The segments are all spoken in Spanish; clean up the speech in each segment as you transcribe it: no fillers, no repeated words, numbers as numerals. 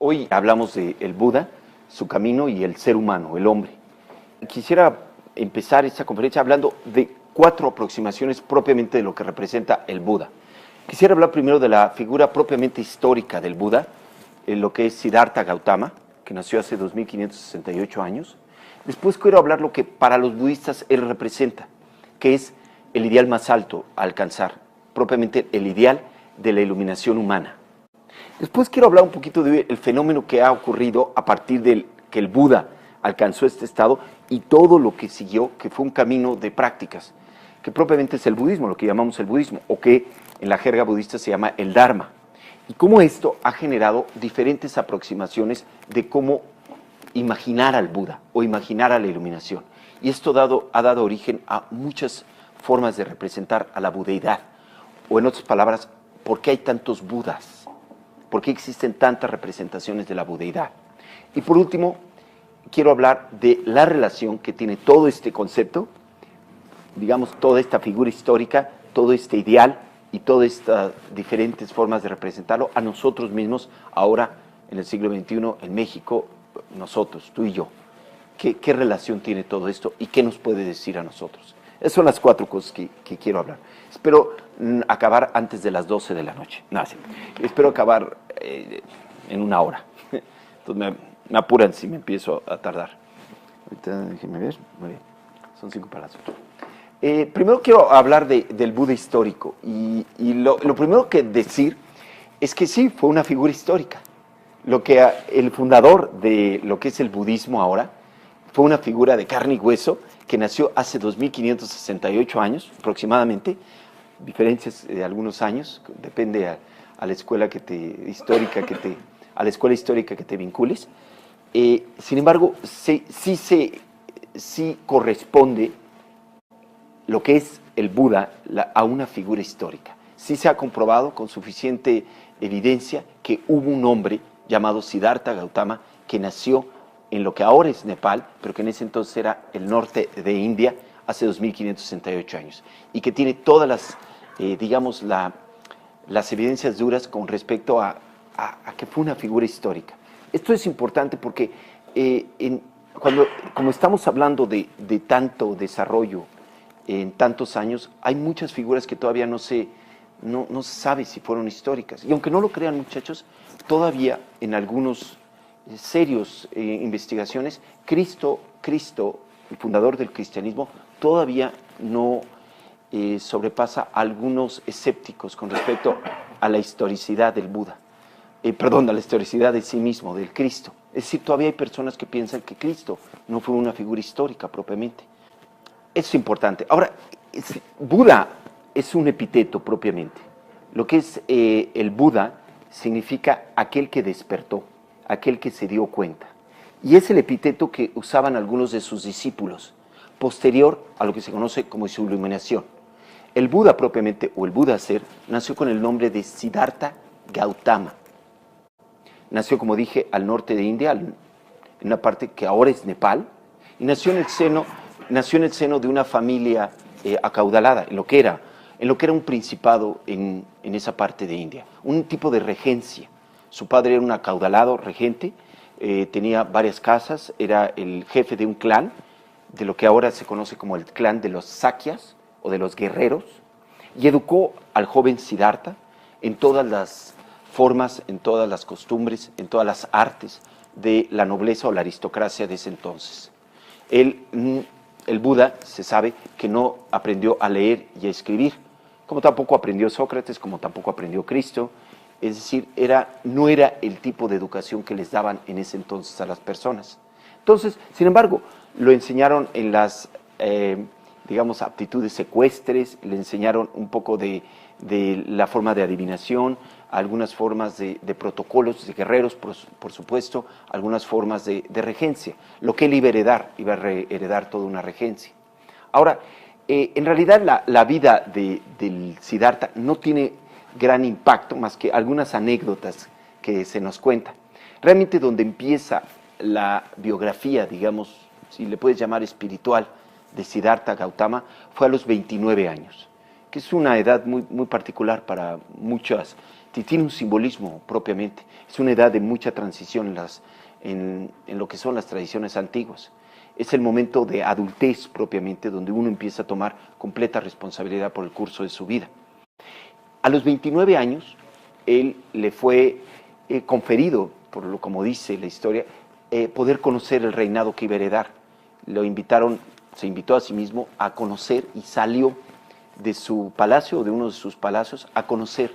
Hoy hablamos de el Buda, su camino y el ser humano, el hombre. Quisiera empezar esta conferencia hablando de 4 aproximaciones propiamente de lo que representa el Buda. Quisiera hablar primero de la figura propiamente histórica del Buda, lo que es Siddhartha Gautama, que nació hace 2568 años. Después quiero hablar lo que para los budistas él representa, que es el ideal más alto a alcanzar, propiamente el ideal de la iluminación humana. Después quiero hablar un poquito del fenómeno que ha ocurrido a partir de que el Buda alcanzó este estado y todo lo que siguió, que fue un camino de prácticas, que propiamente es el budismo, lo que llamamos el budismo, o que en la jerga budista se llama el Dharma. Y cómo esto ha generado diferentes aproximaciones de cómo imaginar al Buda o imaginar a la iluminación. Y esto ha dado origen a muchas formas de representar a la budeidad. O en otras palabras, ¿por qué hay tantos Budas? ¿Por qué existen tantas representaciones de la budeidad? Y por último, quiero hablar de la relación que tiene todo este concepto, digamos, toda esta figura histórica, todo este ideal y todas estas diferentes formas de representarlo a nosotros mismos, ahora en el siglo XXI, en México, nosotros, tú y yo. ¿Qué relación tiene todo esto y qué nos puede decir a nosotros? Esas son las 4 cosas que quiero hablar. Espero acabar antes de las 12 de la noche. No, sí. Espero acabar en 1 hora. Entonces me apuran si me empiezo a tardar. Ahorita déjenme ver. Muy bien. Son 5 para las 8. Primero quiero hablar del Buda histórico. Y lo primero que decir es que sí, fue una figura histórica. El fundador de lo que es el budismo ahora fue una figura de carne y hueso que nació hace 2568 años aproximadamente, diferencias de algunos años, depende a la escuela a la escuela histórica que te vincules. Sin embargo, sí corresponde lo que es el Buda a una figura histórica. Sí se ha comprobado con suficiente evidencia que hubo un hombre llamado Siddhartha Gautama que nació en lo que ahora es Nepal, pero que en ese entonces era el norte de India, hace 2568 años, y que tiene todas las, digamos, las evidencias duras con respecto a que fue una figura histórica. Esto es importante porque como estamos hablando de tanto desarrollo en tantos años, hay muchas figuras que todavía no se sabe si fueron históricas. Y aunque no lo crean, muchachos, todavía en algunos serios investigaciones, Cristo, el fundador del cristianismo, todavía no sobrepasa a algunos escépticos con respecto a la historicidad del Buda, a la historicidad de sí mismo, del Cristo. Es decir, todavía hay personas que piensan que Cristo no fue una figura histórica propiamente. Eso es importante. Ahora, Buda es un epíteto propiamente. Lo que es el Buda significa aquel que despertó, aquel que se dio cuenta. Y es el epíteto que usaban algunos de sus discípulos, posterior a lo que se conoce como su iluminación. El Buda propiamente, o el Buda ser, nació con el nombre de Siddhartha Gautama. Nació, como dije, al norte de India, en una parte que ahora es Nepal, y nació en el seno de una familia acaudalada, en lo que era un principado en esa parte de India, un tipo de regencia. Su padre era un acaudalado regente, tenía varias casas, era el jefe de un clan, de lo que ahora se conoce como el clan de los Sakyas o de los guerreros, y educó al joven Siddhartha en todas las formas, en todas las costumbres, en todas las artes de la nobleza o la aristocracia de ese entonces. El Buda se sabe que no aprendió a leer y a escribir, como tampoco aprendió Sócrates, como tampoco aprendió Cristo. Es decir, no era el tipo de educación que les daban en ese entonces a las personas. Entonces, sin embargo, lo enseñaron en las, digamos, aptitudes secuestres, le enseñaron un poco de la forma de adivinación, algunas formas de protocolos de guerreros, por supuesto, algunas formas de regencia. Lo que él iba a heredar toda una regencia. Ahora, en realidad la vida del Siddhartha no tiene gran impacto, más que algunas anécdotas que se nos cuentan. Realmente donde empieza la biografía, digamos, si le puedes llamar espiritual, de Siddhartha Gautama, fue a los 29 años, que es una edad muy particular para muchas tiene un simbolismo propiamente. Es una edad de mucha transición en lo que son las tradiciones antiguas. Es el momento de adultez propiamente, donde uno empieza a tomar completa responsabilidad por el curso de su vida. A los 29 años, él le fue conferido, como dice la historia, poder conocer el reinado que iba a heredar. Se invitó a sí mismo a conocer y salió de su palacio, de uno de sus palacios, a conocer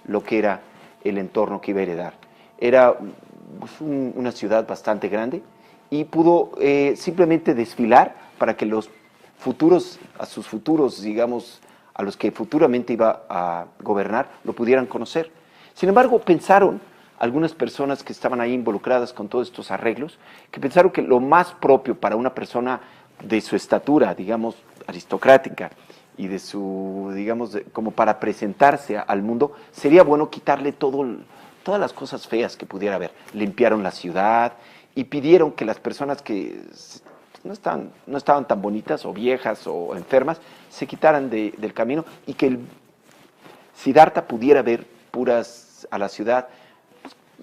lo que era el entorno que iba a heredar. Era pues, una ciudad bastante grande y pudo simplemente desfilar para que a sus futuros, digamos, a los que futuramente iba a gobernar, lo pudieran conocer. Sin embargo, pensaron algunas personas que estaban ahí involucradas con todos estos arreglos, que pensaron que lo más propio para una persona de su estatura, digamos, aristocrática, y de su, digamos, como para presentarse al mundo, sería bueno quitarle todas las cosas feas que pudiera haber. Limpiaron la ciudad y pidieron que las personas que no estaban tan bonitas o viejas o enfermas se quitaran del camino y que el Siddhartha pudiera ver puras a la ciudad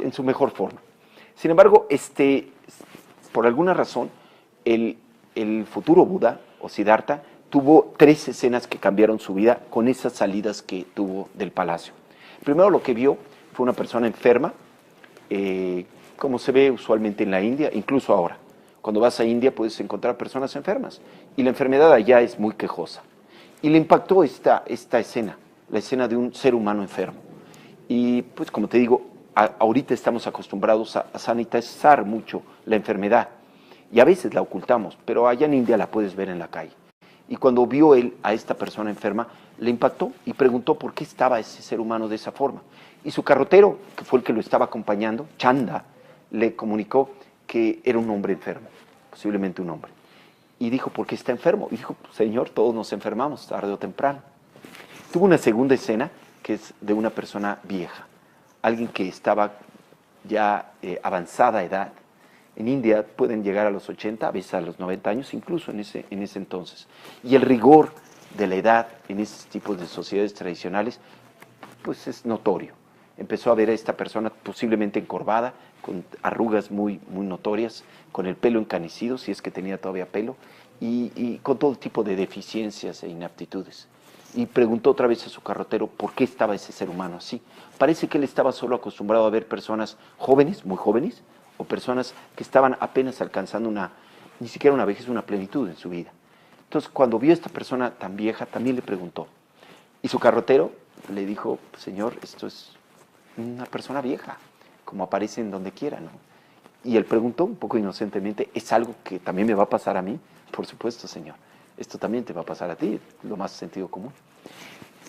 en su mejor forma. Sin embargo, por alguna razón, el futuro Buda o Siddhartha tuvo 3 escenas que cambiaron su vida con esas salidas que tuvo del palacio. Primero lo que vio fue una persona enferma, como se ve usualmente en la India, incluso ahora. Cuando vas a India puedes encontrar personas enfermas y la enfermedad allá es muy quejosa. Y le impactó esta escena, la escena de un ser humano enfermo. Y pues como te digo, ahorita estamos acostumbrados a sanitizar mucho la enfermedad y a veces la ocultamos, pero allá en India la puedes ver en la calle. Y cuando vio él a esta persona enferma, le impactó y preguntó por qué estaba ese ser humano de esa forma. Y su carrotero, que fue el que lo estaba acompañando, Chanda, le comunicó que era un hombre enfermo, posiblemente un hombre. Y dijo, ¿por qué está enfermo? Y dijo, Señor, todos nos enfermamos, tarde o temprano. Tuvo una segunda escena, que es de una persona vieja, alguien que estaba ya avanzada edad. En India pueden llegar a los 80, a veces a los 90 años, incluso en ese entonces. Y el rigor de la edad en esos tipos de sociedades tradicionales, pues es notorio. Empezó a ver a esta persona posiblemente encorvada, con arrugas muy notorias, con el pelo encanecido, si es que tenía todavía pelo, y con todo tipo de deficiencias e inaptitudes. Y preguntó otra vez a su carrotero por qué estaba ese ser humano así. Parece que él estaba solo acostumbrado a ver personas jóvenes, muy jóvenes, o personas que estaban apenas alcanzando ni siquiera una vejez, una plenitud en su vida. Entonces, cuando vio a esta persona tan vieja, también le preguntó. Y su carrotero le dijo, Señor, esto es una persona vieja, como aparece en donde quiera, ¿no? Y él preguntó un poco inocentemente, ¿es algo que también me va a pasar a mí? Por supuesto, Señor. Esto también te va a pasar a ti, lo más sentido común.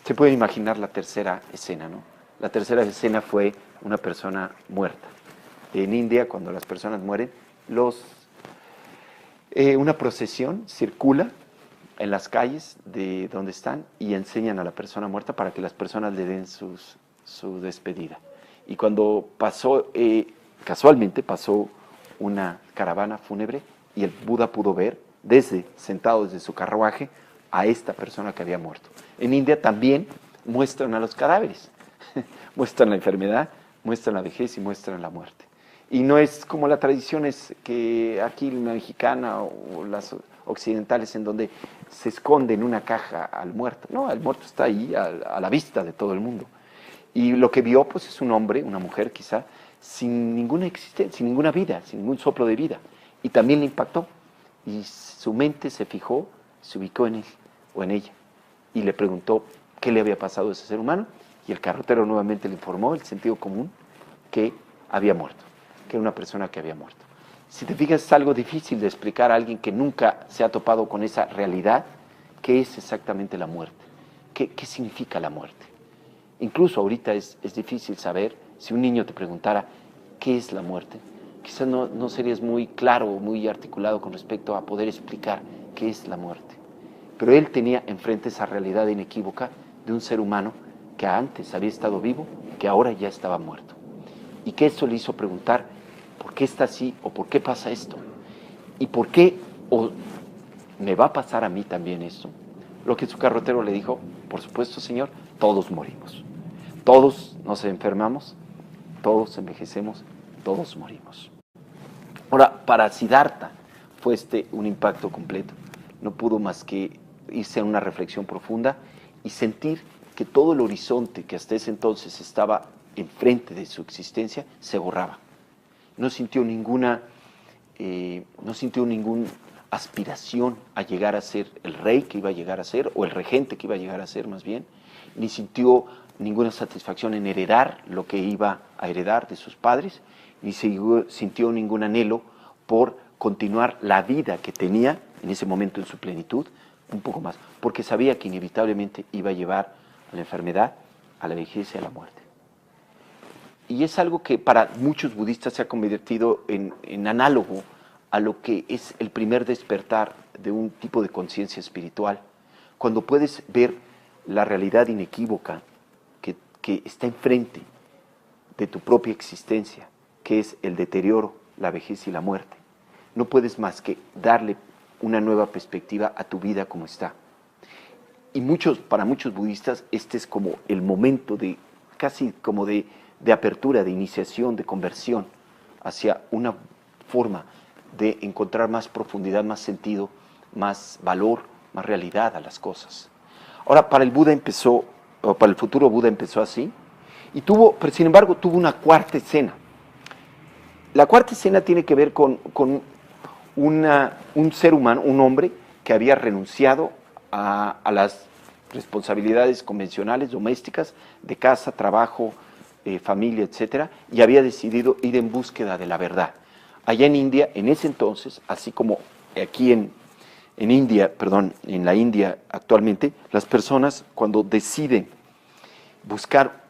Se puede imaginar la tercera escena, ¿no? La tercera escena fue una persona muerta. En India, cuando las personas mueren, una procesión circula en las calles de donde están y enseñan a la persona muerta para que las personas le den su despedida. Y cuando casualmente pasó una caravana fúnebre y el Buda pudo ver, sentado desde su carruaje, a esta persona que había muerto. En India también muestran a los cadáveres, muestran la enfermedad, muestran la vejez y muestran la muerte. Y no es como la tradición es que aquí la mexicana o las occidentales en donde se esconde en una caja al muerto. No, el muerto está ahí a la vista de todo el mundo. Y lo que vio pues es un hombre, una mujer quizá, sin ninguna existencia, sin ninguna vida, sin ningún soplo de vida. Y también le impactó. Y su mente se fijó, se ubicó en él o en ella. Y le preguntó qué le había pasado a ese ser humano. Y el carretero nuevamente le informó, el sentido común, que había muerto, que era una persona que había muerto. Si te fijas, es algo difícil de explicar a alguien que nunca se ha topado con esa realidad, qué es exactamente la muerte, qué significa la muerte. Incluso ahorita es difícil saber, si un niño te preguntara qué es la muerte, quizás no serías muy claro o muy articulado con respecto a poder explicar qué es la muerte. Pero él tenía enfrente esa realidad inequívoca de un ser humano que antes había estado vivo, que ahora ya estaba muerto. Y que eso le hizo preguntar, ¿por qué está así o por qué pasa esto? ¿Y por qué o me va a pasar a mí también esto? Lo que su carrotero le dijo, por supuesto, Señor, todos morimos. Todos nos enfermamos, todos envejecemos, todos morimos. Ahora, para Siddhartha fue un impacto completo. No pudo más que irse a una reflexión profunda y sentir que todo el horizonte que hasta ese entonces estaba enfrente de su existencia se borraba. No sintió ninguna aspiración a llegar a ser el rey que iba a llegar a ser, o el regente que iba a llegar a ser más bien, ni sintió ninguna satisfacción en heredar lo que iba a heredar de sus padres, ni sintió ningún anhelo por continuar la vida que tenía en ese momento en su plenitud, un poco más, porque sabía que inevitablemente iba a llevar a la enfermedad, a la vejez y a la muerte. Y es algo que para muchos budistas se ha convertido en análogo a lo que es el primer despertar de un tipo de conciencia espiritual, cuando puedes ver la realidad inequívoca que está enfrente de tu propia existencia, que es el deterioro, la vejez y la muerte. No puedes más que darle una nueva perspectiva a tu vida como está. Y para muchos budistas este es como el momento casi como de apertura, de iniciación, de conversión hacia una forma de encontrar más profundidad, más sentido, más valor, más realidad a las cosas. Ahora, para el futuro Buda empezó así, pero sin embargo tuvo una cuarta escena. La cuarta escena tiene que ver con un ser humano, un hombre que había renunciado a las responsabilidades convencionales, domésticas, de casa, trabajo, familia, etcétera, y había decidido ir en búsqueda de la verdad. Allá en India, en ese entonces, así como aquí en la India actualmente, las personas cuando deciden buscar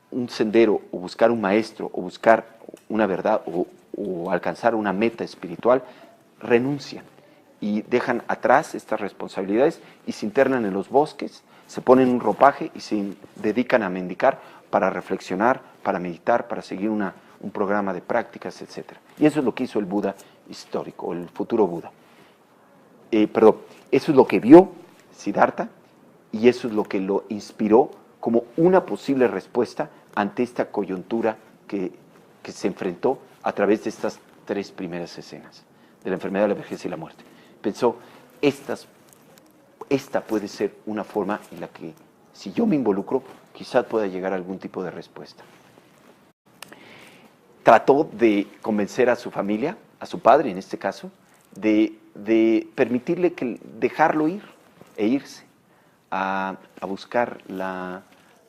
un sendero o buscar un maestro o buscar una verdad o alcanzar una meta espiritual, renuncian y dejan atrás estas responsabilidades y se internan en los bosques, se ponen un ropaje y se dedican a mendicar para reflexionar, para meditar, para seguir un programa de prácticas, etc. Y eso es lo que hizo el Buda histórico, el futuro Buda. Eso es lo que vio Siddhartha y eso es lo que lo inspiró como una posible respuesta ante esta coyuntura que se enfrentó a través de estas tres primeras escenas, de la enfermedad, la vejez y la muerte. Pensó, esta puede ser una forma en la que, si yo me involucro, quizás pueda llegar a algún tipo de respuesta. Trató de convencer a su familia, a su padre en este caso, de permitirle dejarlo ir e irse a buscar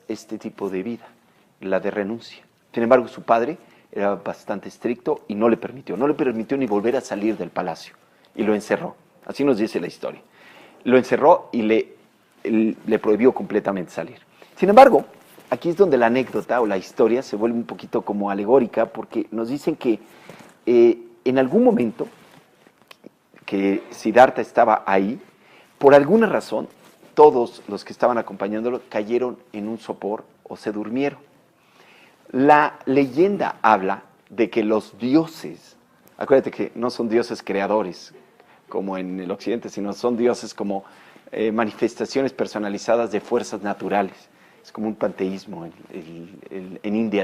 este tipo de vida, la de renuncia. Sin embargo, su padre era bastante estricto y no le permitió ni volver a salir del palacio y lo encerró. Así nos dice la historia. Lo encerró y le prohibió completamente salir. Sin embargo, aquí es donde la anécdota o la historia se vuelve un poquito como alegórica, porque nos dicen que en algún momento que Siddhartha estaba ahí, por alguna razón, todos los que estaban acompañándolo cayeron en un sopor o se durmieron. La leyenda habla de que los dioses, acuérdate que no son dioses creadores como en el occidente, sino son dioses como manifestaciones personalizadas de fuerzas naturales. Es como un panteísmo en India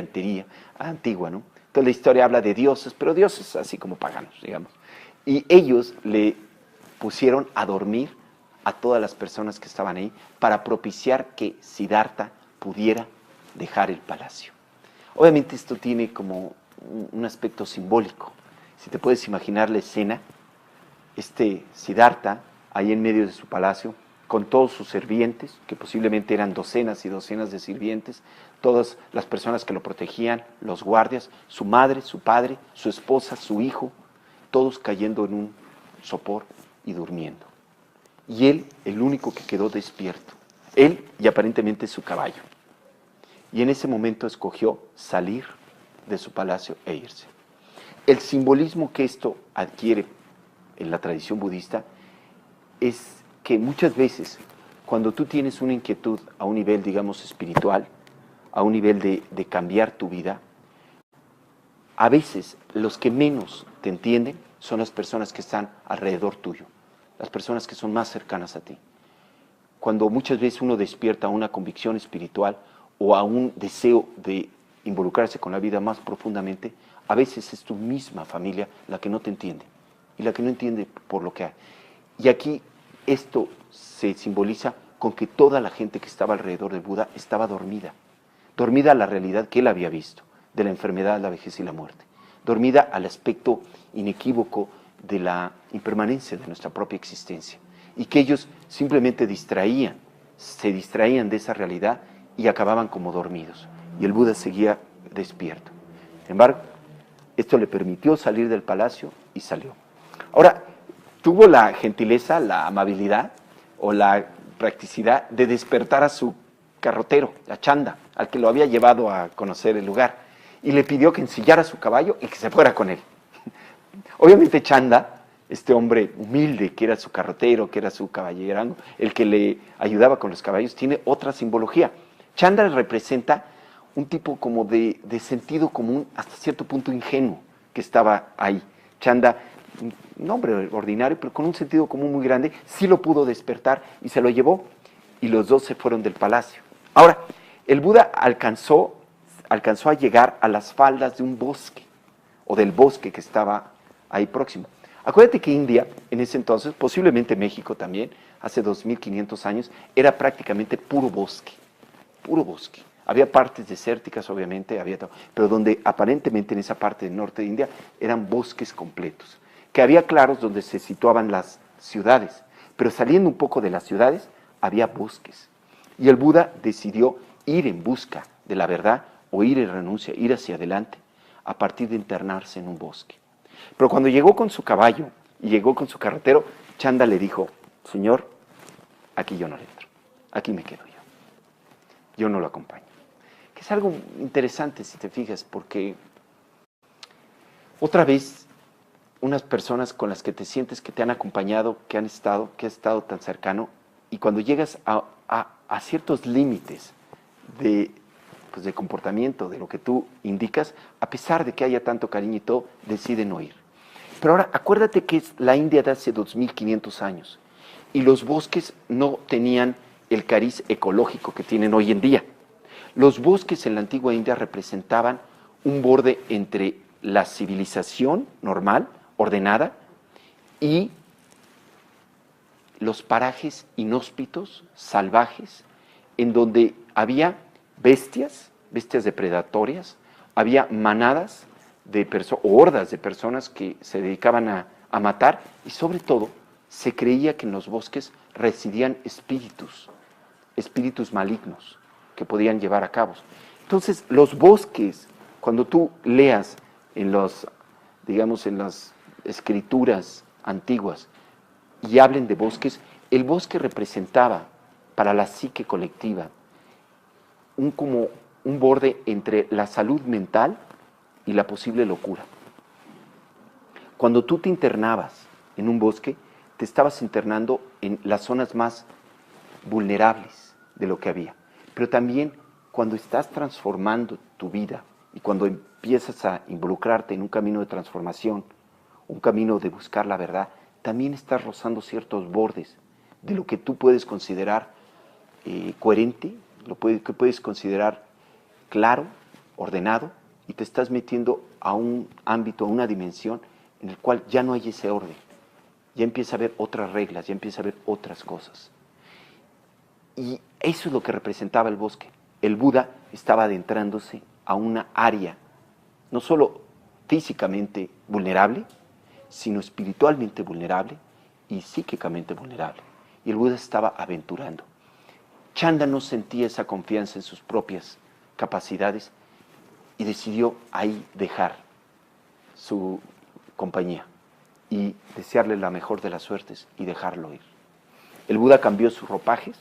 antigua, ¿no? Entonces la historia habla de dioses, pero dioses así como paganos, digamos. Y ellos le pusieron a dormir a todas las personas que estaban ahí para propiciar que Siddhartha pudiera dejar el palacio. Obviamente esto tiene como un aspecto simbólico. Si te puedes imaginar la escena, Siddhartha ahí en medio de su palacio, con todos sus sirvientes, que posiblemente eran docenas y docenas de sirvientes, todas las personas que lo protegían, los guardias, su madre, su padre, su esposa, su hijo, todos cayendo en un sopor y durmiendo. Y él, el único que quedó despierto, él y aparentemente su caballo. Y en ese momento escogió salir de su palacio e irse. El simbolismo que esto adquiere en la tradición budista es que muchas veces cuando tú tienes una inquietud a un nivel, digamos, espiritual, a un nivel de cambiar tu vida, a veces los que menos te entienden son las personas que están alrededor tuyo, las personas que son más cercanas a ti. Cuando muchas veces uno despierta una convicción espiritual o a un deseo de involucrarse con la vida más profundamente, a veces es tu misma familia la que no te entiende y la que no entiende por lo que hay. Y aquí esto se simboliza con que toda la gente que estaba alrededor del Buda estaba dormida, dormida a la realidad que él había visto, de la enfermedad, la vejez y la muerte, dormida al aspecto inequívoco de la impermanencia de nuestra propia existencia, y que ellos simplemente se distraían de esa realidad y acababan como dormidos, y el Buda seguía despierto. Sin embargo, esto le permitió salir del palacio y salió. Ahora, tuvo la gentileza, la amabilidad o la practicidad de despertar a su carrotero, a Chanda, al que lo había llevado a conocer el lugar, y le pidió que ensillara su caballo y que se fuera con él. Obviamente Chanda, este hombre humilde que era su carrotero, que era su caballerango, el que le ayudaba con los caballos, tiene otra simbología. Chanda representa un tipo como de sentido común, hasta cierto punto ingenuo, que estaba ahí. Chanda, un hombre ordinario, pero con un sentido común muy grande, sí lo pudo despertar y se lo llevó, y los dos se fueron del palacio. Ahora, el Buda alcanzó a llegar a las faldas de un bosque, o del bosque que estaba ahí próximo. Acuérdate que India, en ese entonces, posiblemente México también, hace 2500 años, era prácticamente puro bosque, puro bosque. Había partes desérticas, obviamente, pero donde aparentemente en esa parte del norte de India eran bosques completos, que había claros donde se situaban las ciudades, pero saliendo un poco de las ciudades había bosques. Y el Buda decidió ir en busca de la verdad, o ir en renuncia, ir hacia adelante, a partir de internarse en un bosque. Pero cuando llegó con su caballo y llegó con su carretero, Chanda le dijo: Señor, aquí yo no le entro, aquí me quedo yo no lo acompaño. Que es algo interesante si te fijas, porque otra vez unas personas con las que te sientes que te han acompañado, que has estado tan cercano, y cuando llegas a ciertos límites de comportamiento, de lo que tú indicas, a pesar de que haya tanto cariño y todo, deciden no ir. Pero ahora, acuérdate que es la India de hace 2500 años, y los bosques no tenían el cariz ecológico que tienen hoy en día. Los bosques en la antigua India representaban un borde entre la civilización normal, ordenada, y los parajes inhóspitos, salvajes, en donde había bestias depredatorias, había manadas o hordas de personas que se dedicaban a matar, y sobre todo se creía que en los bosques residían espíritus malignos que podían llevar a cabo. Entonces, los bosques, cuando tú leas en las escrituras antiguas y hablen de bosques, el bosque representaba para la psique colectiva como un borde entre la salud mental y la posible locura. Cuando tú te internabas en un bosque, te estabas internando en las zonas más vulnerables de lo que había. Pero también cuando estás transformando tu vida y cuando empiezas a involucrarte en un camino de transformación, un camino de buscar la verdad, también estás rozando ciertos bordes de lo que tú puedes considerar coherente, que puedes considerar claro, ordenado, y te estás metiendo a un ámbito, a una dimensión en el cual ya no hay ese orden. Ya empieza a haber otras reglas, ya empieza a haber otras cosas. Y eso es lo que representaba el bosque. El Buda estaba adentrándose a una área, no solo físicamente vulnerable, sino espiritualmente vulnerable y psíquicamente vulnerable. Y el Buda estaba aventurando. Chanda no sentía esa confianza en sus propias capacidades y decidió ahí dejar su compañía y desearle la mejor de las suertes y dejarlo ir. El Buda cambió sus ropajes,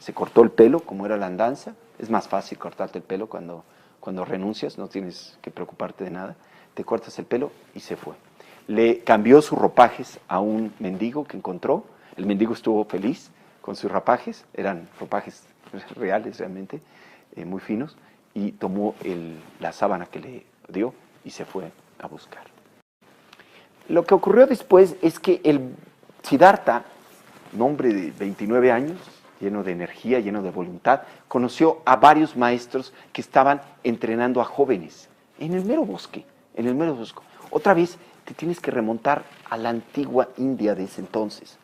se cortó el pelo, como era la andanza. Es más fácil cortarte el pelo cuando renuncias, no tienes que preocuparte de nada. Te cortas el pelo y se fue. Le cambió sus ropajes a un mendigo que encontró. El mendigo estuvo feliz con sus ropajes, eran ropajes reales realmente, muy finos, y tomó la sábana que le dio y se fue a buscar. Lo que ocurrió después es que el Siddhartha, un hombre de 29 años, lleno de energía, lleno de voluntad, conoció a varios maestros que estaban entrenando a jóvenes en el mero bosque, en el mero bosque. Otra vez te tienes que remontar a la antigua India de ese entonces.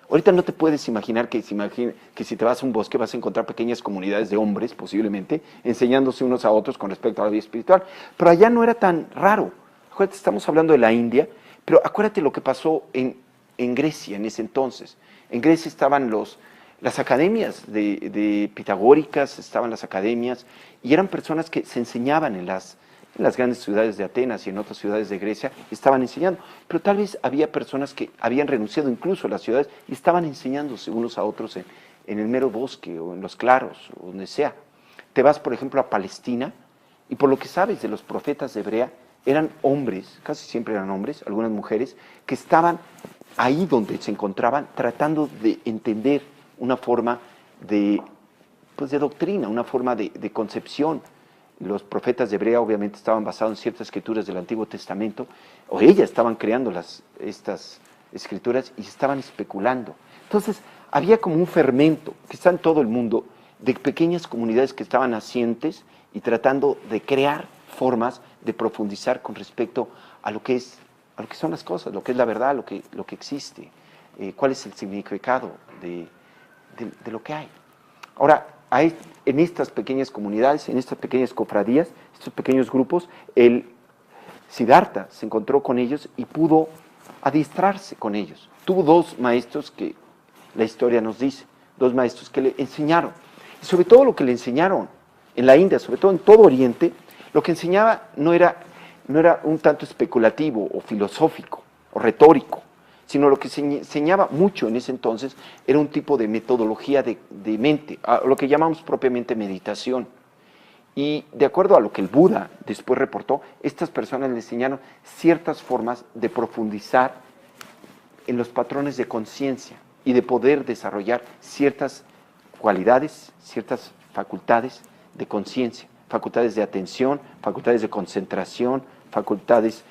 Ahorita no te puedes imaginar que si te vas a un bosque vas a encontrar pequeñas comunidades de hombres, posiblemente, enseñándose unos a otros con respecto a la vida espiritual. Pero allá no era tan raro. Acuérdate, estamos hablando de la India, pero acuérdate lo que pasó en Grecia en ese entonces. En Grecia estaban las academias de pitagóricas, estaban las academias, y eran personas que se enseñaban en las grandes ciudades de Atenas y en otras ciudades de Grecia, estaban enseñando. Pero tal vez había personas que habían renunciado incluso a las ciudades y estaban enseñándose unos a otros en el mero bosque o en los claros, o donde sea. Te vas, por ejemplo, a Palestina, y por lo que sabes de los profetas de Hebrea, eran hombres, casi siempre eran hombres, algunas mujeres, que estaban ahí donde se encontraban tratando de entender una forma de doctrina, una forma de concepción. Los profetas de Hebrea obviamente estaban basados en ciertas escrituras del Antiguo Testamento, o ellas estaban creando estas escrituras y estaban especulando. Entonces, había como un fermento que está en todo el mundo de pequeñas comunidades que estaban nacientes y tratando de crear formas de profundizar con respecto a lo que son las cosas, lo que es la verdad, lo que existe, cuál es el significado de lo que hay. Ahora, en estas pequeñas comunidades, en estas pequeñas cofradías, estos pequeños grupos, el Siddhartha se encontró con ellos y pudo adiestrarse con ellos. Tuvo dos maestros que la historia nos dice, dos maestros que le enseñaron. Y sobre todo lo que le enseñaron en la India, sobre todo en todo Oriente, lo que enseñaba no era un tanto especulativo o filosófico o retórico, sino lo que se enseñaba mucho en ese entonces era un tipo de metodología de mente, lo que llamamos propiamente meditación. Y de acuerdo a lo que el Buda después reportó, estas personas le enseñaron ciertas formas de profundizar en los patrones de conciencia y de poder desarrollar ciertas cualidades, ciertas facultades de conciencia, facultades de atención, facultades de concentración, facultades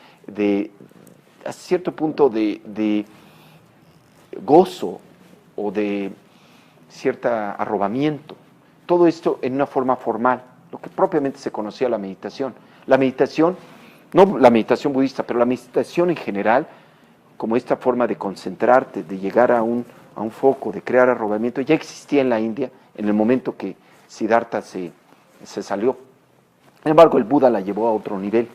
a cierto punto de gozo o de cierto arrobamiento. Todo esto en una forma formal, lo que propiamente se conocía la meditación. La meditación, no la meditación budista, pero la meditación en general, como esta forma de concentrarte, de llegar a un foco, de crear arrobamiento, ya existía en la India en el momento que Siddhartha se salió. Sin embargo, el Buda la llevó a otro nivel.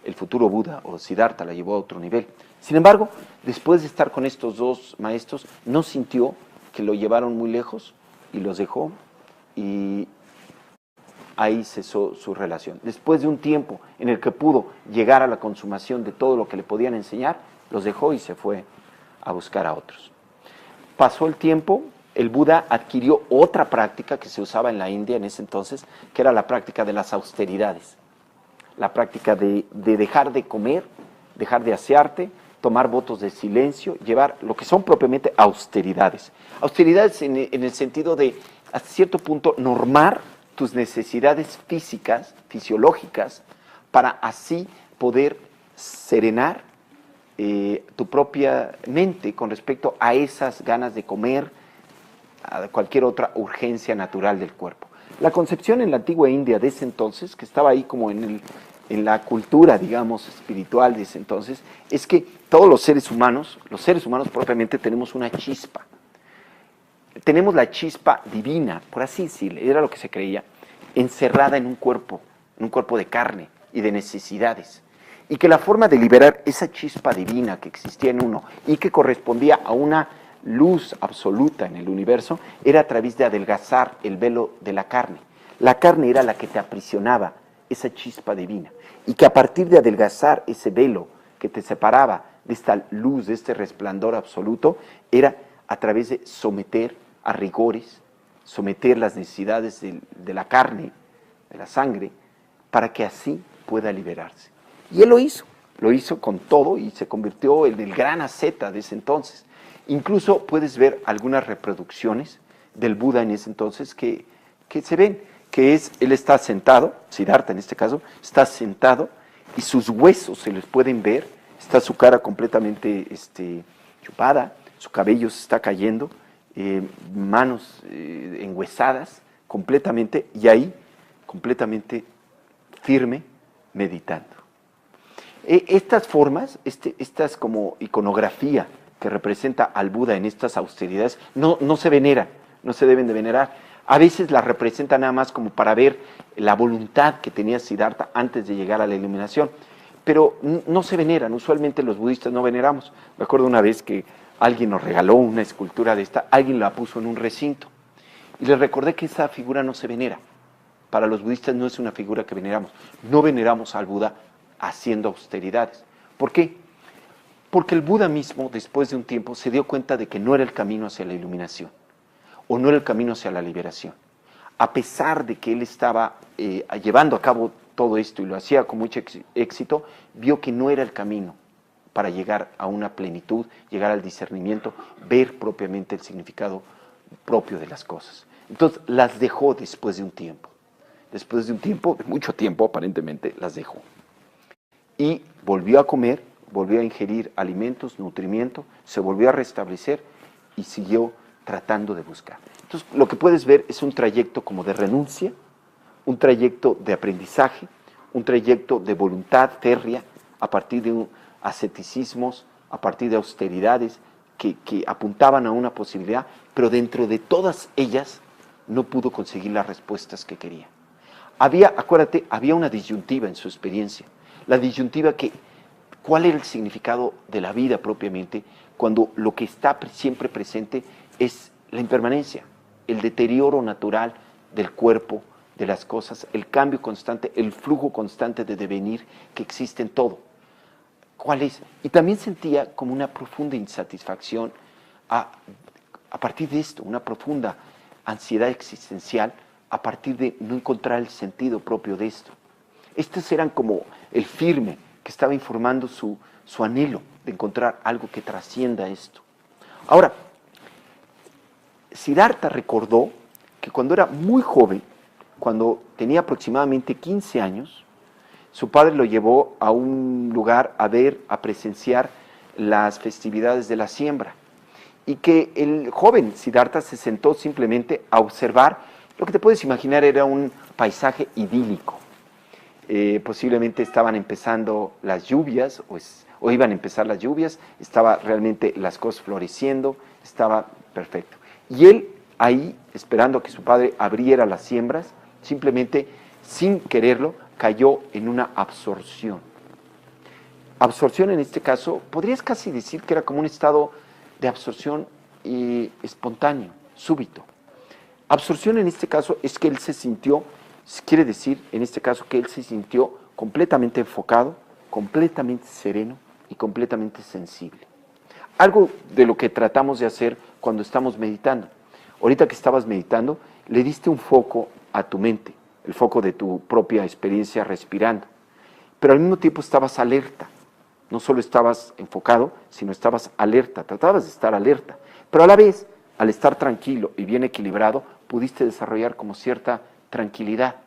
El futuro Buda o Siddhartha la llevó a otro nivel. Sin embargo, después de estar con estos dos maestros, no sintió que lo llevaron muy lejos y los dejó y ahí cesó su relación. Después de un tiempo en el que pudo llegar a la consumación de todo lo que le podían enseñar, los dejó y se fue a buscar a otros. Pasó el tiempo, el Buda adquirió otra práctica que se usaba en la India en ese entonces, que era la práctica de las austeridades. La práctica de dejar de comer, dejar de asearte, tomar votos de silencio, llevar lo que son propiamente austeridades. Austeridades en el sentido de, hasta cierto punto, normar tus necesidades físicas, fisiológicas, para así poder serenar tu propia mente con respecto a esas ganas de comer, a cualquier otra urgencia natural del cuerpo. La concepción en la antigua India de ese entonces, que estaba ahí como en la cultura, digamos, espiritual de ese entonces, es que todos los seres humanos propiamente tenemos una chispa. Tenemos la chispa divina, por así decirlo, era lo que se creía, encerrada en un cuerpo de carne y de necesidades. Y que la forma de liberar esa chispa divina que existía en uno y que correspondía a una luz absoluta en el universo, era a través de adelgazar el velo de la carne. La carne era la que te aprisionaba esa chispa divina. Y que a partir de adelgazar ese velo que te separaba de esta luz, de este resplandor absoluto, era a través de someter a rigores, someter las necesidades de la carne, de la sangre, para que así pueda liberarse. Y él lo hizo con todo y se convirtió en el gran asceta de ese entonces. Incluso puedes ver algunas reproducciones del Buda en ese entonces que se ven, que él está sentado, Siddhartha en este caso, está sentado y sus huesos se les pueden ver, está su cara completamente chupada, su cabello se está cayendo manos enhuesadas completamente, y ahí completamente firme, meditando. Estas formas, estas como iconografía que representa al Buda en estas austeridades, no se veneran, no se deben de venerar. A veces las representa nada más como para ver la voluntad que tenía Siddhartha antes de llegar a la iluminación, pero no se veneran. Usualmente los budistas no veneramos. Me acuerdo una vez que alguien nos regaló una escultura de esta, alguien la puso en un recinto, y les recordé que esa figura no se venera. Para los budistas no es una figura que veneramos. No veneramos al Buda haciendo austeridades. ¿Por qué? Porque el Buda mismo, después de un tiempo, se dio cuenta de que no era el camino hacia la iluminación, o no era el camino hacia la liberación. A pesar de que él estaba llevando a cabo todo esto y lo hacía con mucho éxito, vio que no era el camino para llegar a una plenitud, llegar al discernimiento, ver propiamente el significado propio de las cosas. Entonces las dejó después de un tiempo. Después de un tiempo, de mucho tiempo aparentemente, las dejó. Y volvió a comer, volvió a ingerir alimentos, nutrimiento, se volvió a restablecer y siguió tratando de buscar. Entonces, lo que puedes ver es un trayecto como de renuncia, un trayecto de aprendizaje, un trayecto de voluntad férrea a partir de asceticismos, a partir de austeridades que apuntaban a una posibilidad, pero dentro de todas ellas no pudo conseguir las respuestas que quería. Acuérdate, había una disyuntiva en su experiencia. La disyuntiva que, ¿cuál era el significado de la vida propiamente cuando lo que está siempre presente es la impermanencia, el deterioro natural del cuerpo, de las cosas, el cambio constante, el flujo constante de devenir que existe en todo? ¿Cuál es? Y también sentía como una profunda insatisfacción a partir de esto, una profunda ansiedad existencial a partir de no encontrar el sentido propio de esto. Estos eran como el firme que estaba informando su anhelo de encontrar algo que trascienda esto. Ahora, Siddhartha recordó que cuando era muy joven, cuando tenía aproximadamente 15 años, su padre lo llevó a un lugar a presenciar las festividades de la siembra, y que el joven Siddhartha se sentó simplemente a observar. Lo que te puedes imaginar era un paisaje idílico. Posiblemente estaban empezando las lluvias, o iban a empezar las lluvias, estaba realmente las cosas floreciendo, estaba perfecto. Y él ahí, esperando a que su padre abriera las siembras, simplemente, sin quererlo, cayó en una absorción. Absorción en este caso, podrías casi decir que era como un estado de absorción espontáneo, súbito. Absorción en este caso es que él se sintió, quiere decir en este caso que él se sintió completamente enfocado, completamente sereno y completamente sensible. Algo de lo que tratamos de hacer cuando estamos meditando. Ahorita que estabas meditando, le diste un foco a tu mente, el foco de tu propia experiencia respirando, pero al mismo tiempo estabas alerta. No solo estabas enfocado, sino estabas alerta, tratabas de estar alerta, pero a la vez, al estar tranquilo y bien equilibrado, pudiste desarrollar como cierta tranquilidad.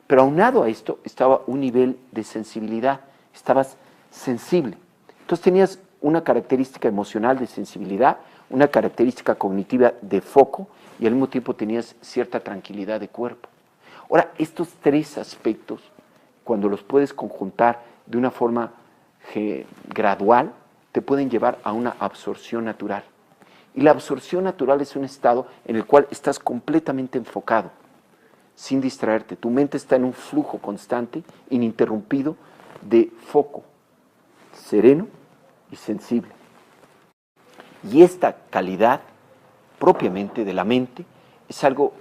Pero aunado a esto estaba un nivel de sensibilidad, estabas sensible. Entonces tenías una característica emocional de sensibilidad, una característica cognitiva de foco, y al mismo tiempo tenías cierta tranquilidad de cuerpo. Ahora, estos tres aspectos, cuando los puedes conjuntar de una forma gradual, te pueden llevar a una absorción natural. Y la absorción natural es un estado en el cual estás completamente enfocado, sin distraerte. Tu mente está en un flujo constante, ininterrumpido, de foco, sereno y sensible. Y esta calidad propiamente de la mente es algo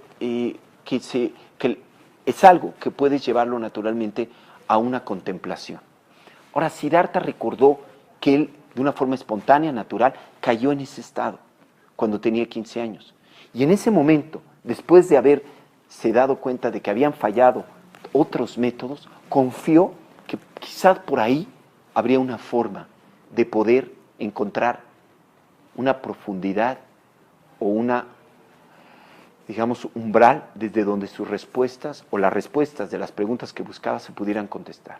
es algo que puedes llevarlo naturalmente a una contemplación. Ahora, Siddhartha recordó que él, de una forma espontánea, natural, cayó en ese estado cuando tenía 15 años. Y en ese momento, después de haberse dado cuenta de que habían fallado otros métodos, confió que quizás por ahí habría una forma de poder encontrar una profundidad o una, digamos, umbral desde donde sus respuestas o las respuestas de las preguntas que buscaba se pudieran contestar.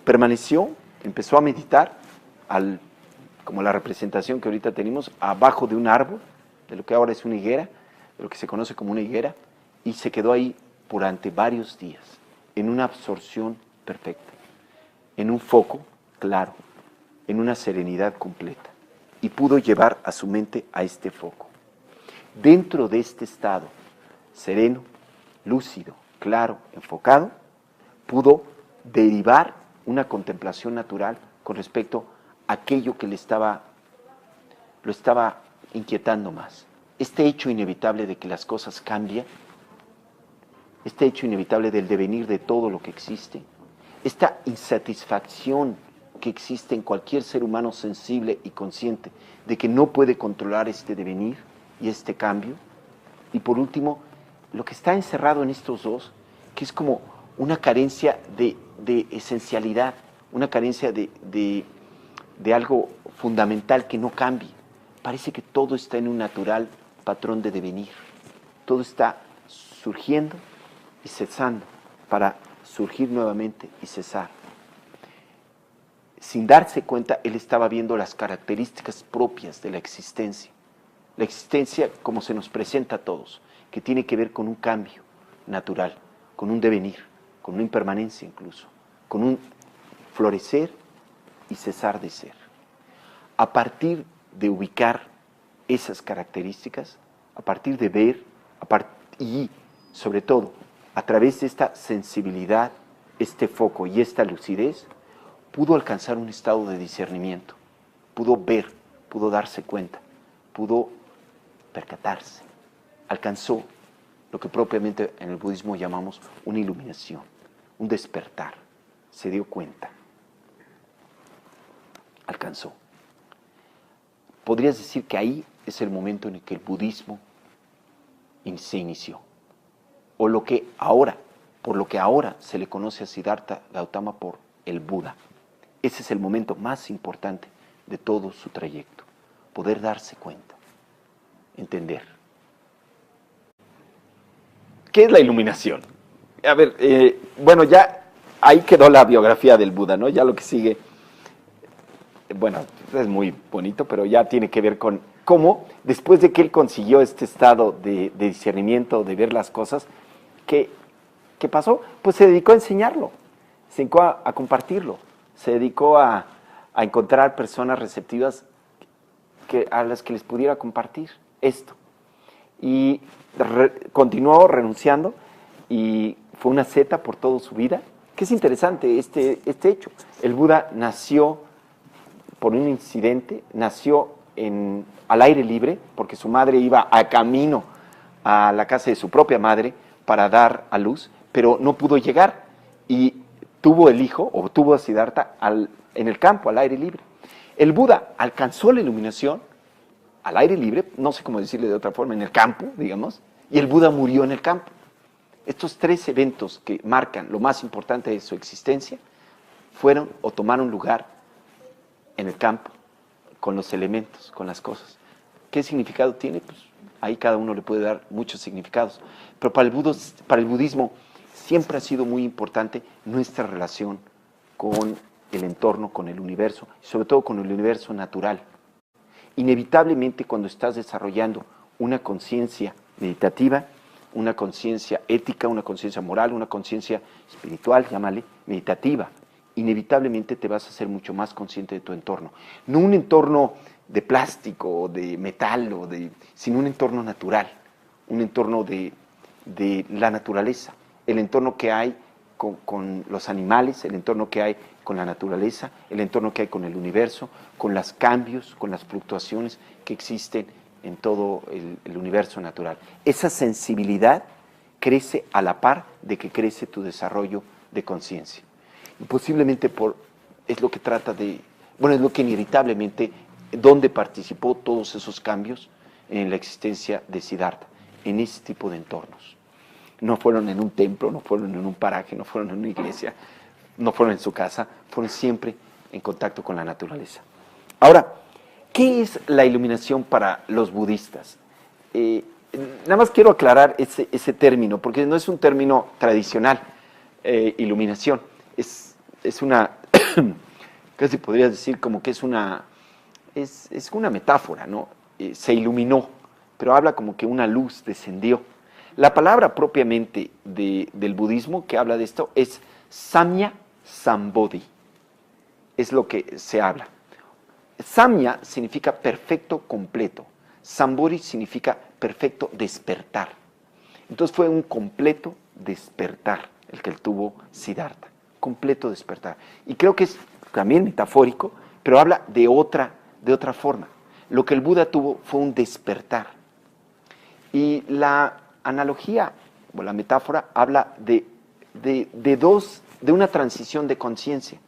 Permaneció, empezó a meditar, como la representación que ahorita tenemos, abajo de un árbol, de lo que ahora es una higuera, de lo que se conoce como una higuera, y se quedó ahí durante varios días, en una absorción perfecta, en un foco claro, en una serenidad completa, y pudo llevar a su mente a este foco. Dentro de este estado sereno, lúcido, claro, enfocado, pudo derivar una contemplación natural con respecto a aquello que lo estaba inquietando más. Este hecho inevitable de que las cosas cambian, este hecho inevitable del devenir de todo lo que existe, esta insatisfacción que existe en cualquier ser humano sensible y consciente de que no puede controlar este devenir y este cambio. Y por último, lo que está encerrado en estos dos, que es como una carencia de esencialidad, una carencia de algo fundamental que no cambie. Parece que todo está en un natural patrón de devenir. Todo está surgiendo y cesando para surgir nuevamente y cesar. Sin darse cuenta, él estaba viendo las características propias de la existencia. La existencia como se nos presenta a todos, que tiene que ver con un cambio natural, con un devenir, con una impermanencia incluso, con un florecer y cesar de ser. A partir de ubicar esas características, a partir de ver, y sobre todo a través de esta sensibilidad, este foco y esta lucidez, pudo alcanzar un estado de discernimiento, pudo ver, pudo darse cuenta, pudo percatarse, alcanzó lo que propiamente en el budismo llamamos una iluminación, un despertar, se dio cuenta, alcanzó. Podrías decir que ahí es el momento en el que el budismo se inició, o lo que ahora, por lo que ahora se le conoce a Siddhartha Gautama por el Buda. Ese es el momento más importante de todo su trayecto, poder darse cuenta, entender. ¿Qué es la iluminación? A ver, bueno, ya ahí quedó la biografía del Buda, ¿no? Ya lo que sigue, bueno, es muy bonito, pero ya tiene que ver con cómo, después de que él consiguió este estado de discernimiento, de ver las cosas, ¿qué pasó? Pues se dedicó a enseñarlo, se dedicó a compartirlo, se dedicó a encontrar personas receptivas a las que les pudiera compartir esto. Y continuó renunciando y fue una seta por toda su vida, que es interesante este hecho. El Buda nació por un incidente, nació al aire libre, porque su madre iba a camino a la casa de su propia madre para dar a luz, pero no pudo llegar y tuvo el hijo, o tuvo a Siddhartha en el campo, al aire libre. El Buda alcanzó la iluminación al aire libre, no sé cómo decirle de otra forma, en el campo, digamos, y el Buda murió en el campo. Estos tres eventos que marcan lo más importante de su existencia fueron o tomaron lugar en el campo, con los elementos, con las cosas. ¿Qué significado tiene? Pues ahí cada uno le puede dar muchos significados. Pero para el budismo siempre ha sido muy importante nuestra relación con el entorno, con el universo, y sobre todo con el universo natural. Inevitablemente cuando estás desarrollando una conciencia meditativa, una conciencia ética, una conciencia moral, una conciencia espiritual, llámale, meditativa, inevitablemente te vas a ser mucho más consciente de tu entorno. No un entorno de plástico o de metal, sino un entorno natural, un entorno de la naturaleza, el entorno que hay con los animales, el entorno que hay con la naturaleza, el entorno que hay con el universo, con los cambios, con las fluctuaciones que existen en todo el universo natural. Esa sensibilidad crece a la par de que crece tu desarrollo de conciencia. Y posiblemente es lo que trata de, bueno, es lo que inevitablemente, donde participó todos esos cambios en la existencia de Siddhartha, en ese tipo de entornos. No fueron en un templo, no fueron en un paraje, no fueron en una iglesia, no fueron en su casa, fueron siempre en contacto con la naturaleza. Ahora, ¿qué es la iluminación para los budistas? Nada más quiero aclarar ese término, porque no es un término tradicional, iluminación. Es una, casi podrías decir como que es una metáfora, ¿no? Se iluminó, pero habla como que una luz descendió. La palabra propiamente del budismo que habla de esto es Samya Sambodhi, es lo que se habla. Samya significa perfecto completo, Sambodhi significa perfecto despertar. Entonces fue un completo despertar el que tuvo Siddhartha, completo despertar. Y creo que es también metafórico, pero habla de otra forma. Lo que el Buda tuvo fue un despertar. Y la analogía o la metáfora habla de una transición de conciencia,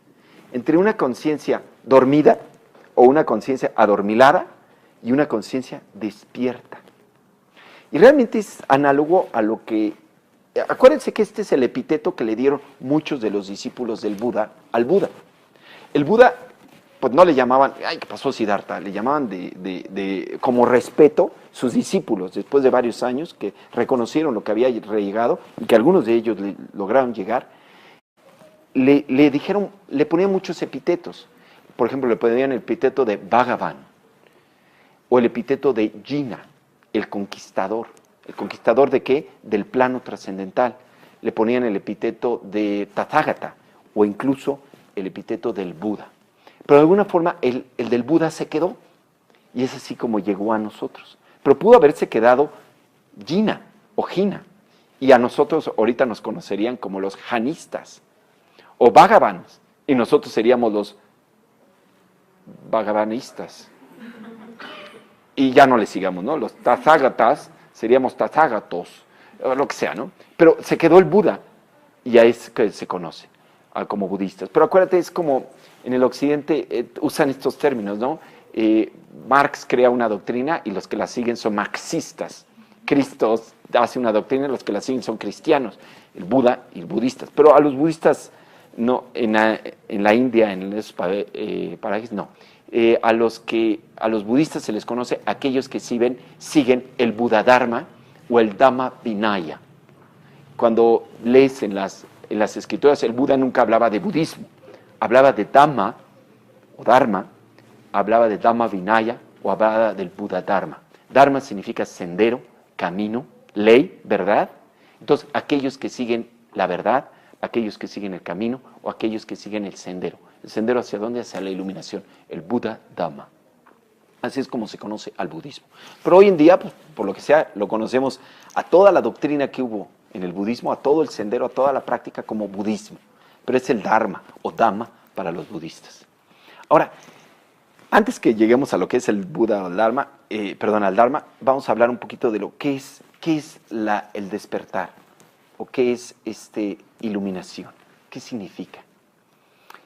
entre una conciencia dormida o una conciencia adormilada y una conciencia despierta. Y realmente es análogo a lo que... Acuérdense que este es el epíteto que le dieron muchos de los discípulos del Buda al Buda. El Buda, pues no le llamaban, ay, ¿qué pasó Siddhartha? Le llamaban como respeto sus discípulos, después de varios años que reconocieron lo que había llegado y que algunos de ellos lograron llegar, le dijeron, le ponían muchos epítetos. Por ejemplo, le ponían el epíteto de Bhagavan o el epíteto de Jina, el conquistador. ¿El conquistador de qué? Del plano trascendental. Le ponían el epíteto de Tathagata o incluso el epíteto del Buda. Pero de alguna forma el del Buda se quedó y es así como llegó a nosotros. Pero pudo haberse quedado Jina o Jina y a nosotros ahorita nos conocerían como los janistas o Bhagavanes y nosotros seríamos los Bhagavanistas. Y ya no le sigamos, ¿no? Los Tathagatas seríamos Tathagatos, o lo que sea, ¿no? Pero se quedó el Buda y ya es que se conoce como budistas. Pero acuérdate, es como en el occidente usan estos términos, ¿no? Marx crea una doctrina y los que la siguen son marxistas. Cristo hace una doctrina y los que la siguen son cristianos. El Buda y budistas. Pero a los budistas, no, en la India, en esos parajes, no. A los budistas se les conoce aquellos que siguen el Buddha-dharma o el Dhamma-vinaya. Cuando lees en las escrituras, el Buda nunca hablaba de budismo, hablaba de Dhamma o Dharma, hablaba de Dhamma-vinaya o hablaba del Buddha-dharma. Dharma significa sendero, camino, ley, verdad. Entonces, aquellos que siguen la verdad, aquellos que siguen el camino o aquellos que siguen el sendero. ¿El sendero hacia dónde? Hacia la iluminación, el Buddha Dhamma. Así es como se conoce al budismo. Pero hoy en día, pues, por lo que sea, lo conocemos a toda la doctrina que hubo en el budismo, a todo el sendero, a toda la práctica como budismo. Pero es el Dharma o Dhamma para los budistas. Ahora, antes que lleguemos a lo que es el Buda o el Dharma, al Dharma, vamos a hablar un poquito de lo que es el despertar o qué es iluminación, qué significa.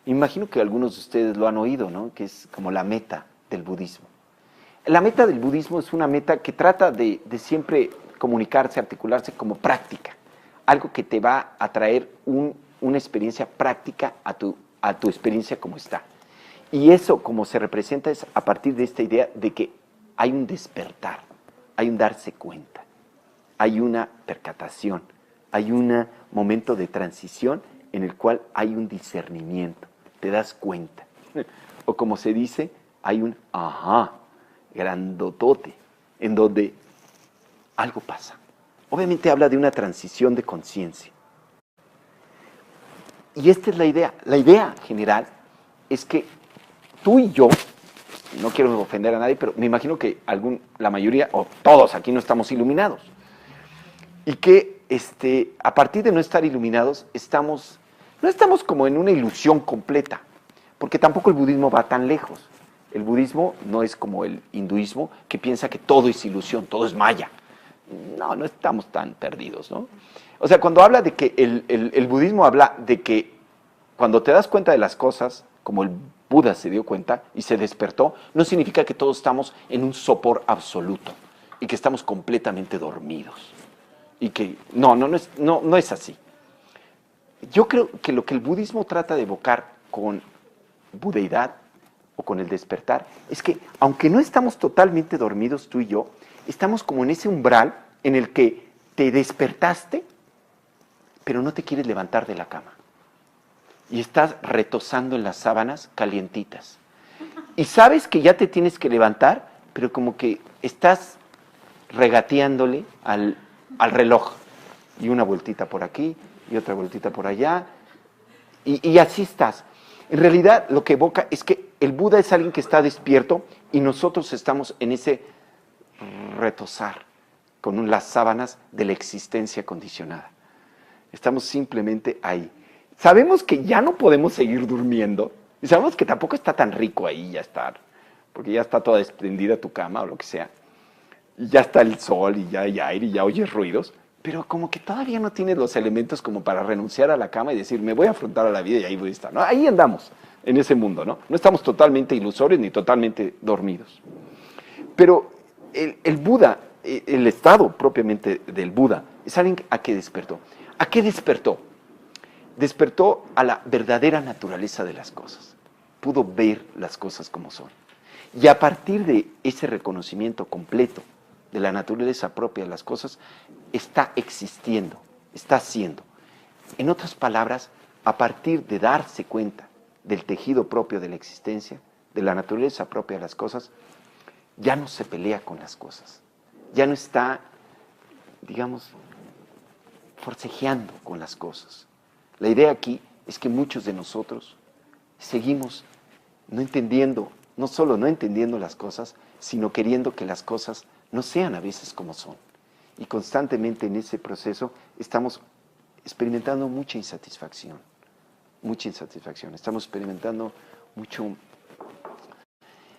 Imagino que algunos de ustedes lo han oído, ¿no? Que es como la meta del budismo. La meta del budismo es una meta que trata de siempre comunicarse, articularse como práctica, algo que te va a traer una experiencia práctica a tu experiencia como está. Y eso, como se representa, es a partir de esta idea de que hay un despertar, hay un darse cuenta, hay una percatación, hay un momento de transición en el cual hay un discernimiento, te das cuenta. O como se dice, hay un ajá, grandotote, en donde algo pasa. Obviamente habla de una transición de conciencia. Y esta es la idea. La idea general es que tú y yo, no quiero ofender a nadie, pero me imagino que la mayoría, o todos aquí no estamos iluminados. Y que a partir de no estar iluminados, no estamos como en una ilusión completa, porque tampoco el budismo va tan lejos. El budismo no es como el hinduismo, que piensa que todo es ilusión, todo es maya. No estamos tan perdidos, ¿no? O sea, cuando habla de que el budismo habla de que cuando te das cuenta de las cosas, como el Buda se dio cuenta y se despertó, no significa que todos estamos en un sopor absoluto y que estamos completamente dormidos. Y que no es así. Yo creo que lo que el budismo trata de evocar con budeidad o con el despertar es que, aunque no estamos totalmente dormidos tú y yo, estamos como en ese umbral en el que te despertaste, pero no te quieres levantar de la cama. Y estás retosando en las sábanas calientitas. Y sabes que ya te tienes que levantar, pero como que estás regateándole al reloj. Y una vueltita por aquí, y otra vueltita por allá, y así estás. En realidad lo que evoca es que el Buda es alguien que está despierto y nosotros estamos en ese retosar con las sábanas de la existencia condicionada. Estamos simplemente ahí. Sabemos que ya no podemos seguir durmiendo y sabemos que tampoco está tan rico ahí ya estar, porque ya está toda desprendida tu cama o lo que sea. Y ya está el sol y ya hay aire y ya oyes ruidos, pero como que todavía no tienes los elementos como para renunciar a la cama y decir, me voy a afrontar a la vida y ahí voy a estar, ¿no? Ahí andamos, en ese mundo, ¿no? No estamos totalmente ilusorios ni totalmente dormidos. Pero el Buda, el estado propiamente del Buda, es alguien a que despertó. ¿A qué despertó? Despertó a la verdadera naturaleza de las cosas. Pudo ver las cosas como son. Y a partir de ese reconocimiento completo de la naturaleza propia de las cosas, está existiendo, está siendo. En otras palabras, a partir de darse cuenta del tejido propio de la existencia, de la naturaleza propia de las cosas, ya no se pelea con las cosas, ya no está, digamos, forcejeando con las cosas. La idea aquí es que muchos de nosotros seguimos no entendiendo, no solo no entendiendo las cosas, sino queriendo que las cosas no sean a veces como son. Y constantemente en ese proceso estamos experimentando mucha insatisfacción, estamos experimentando mucha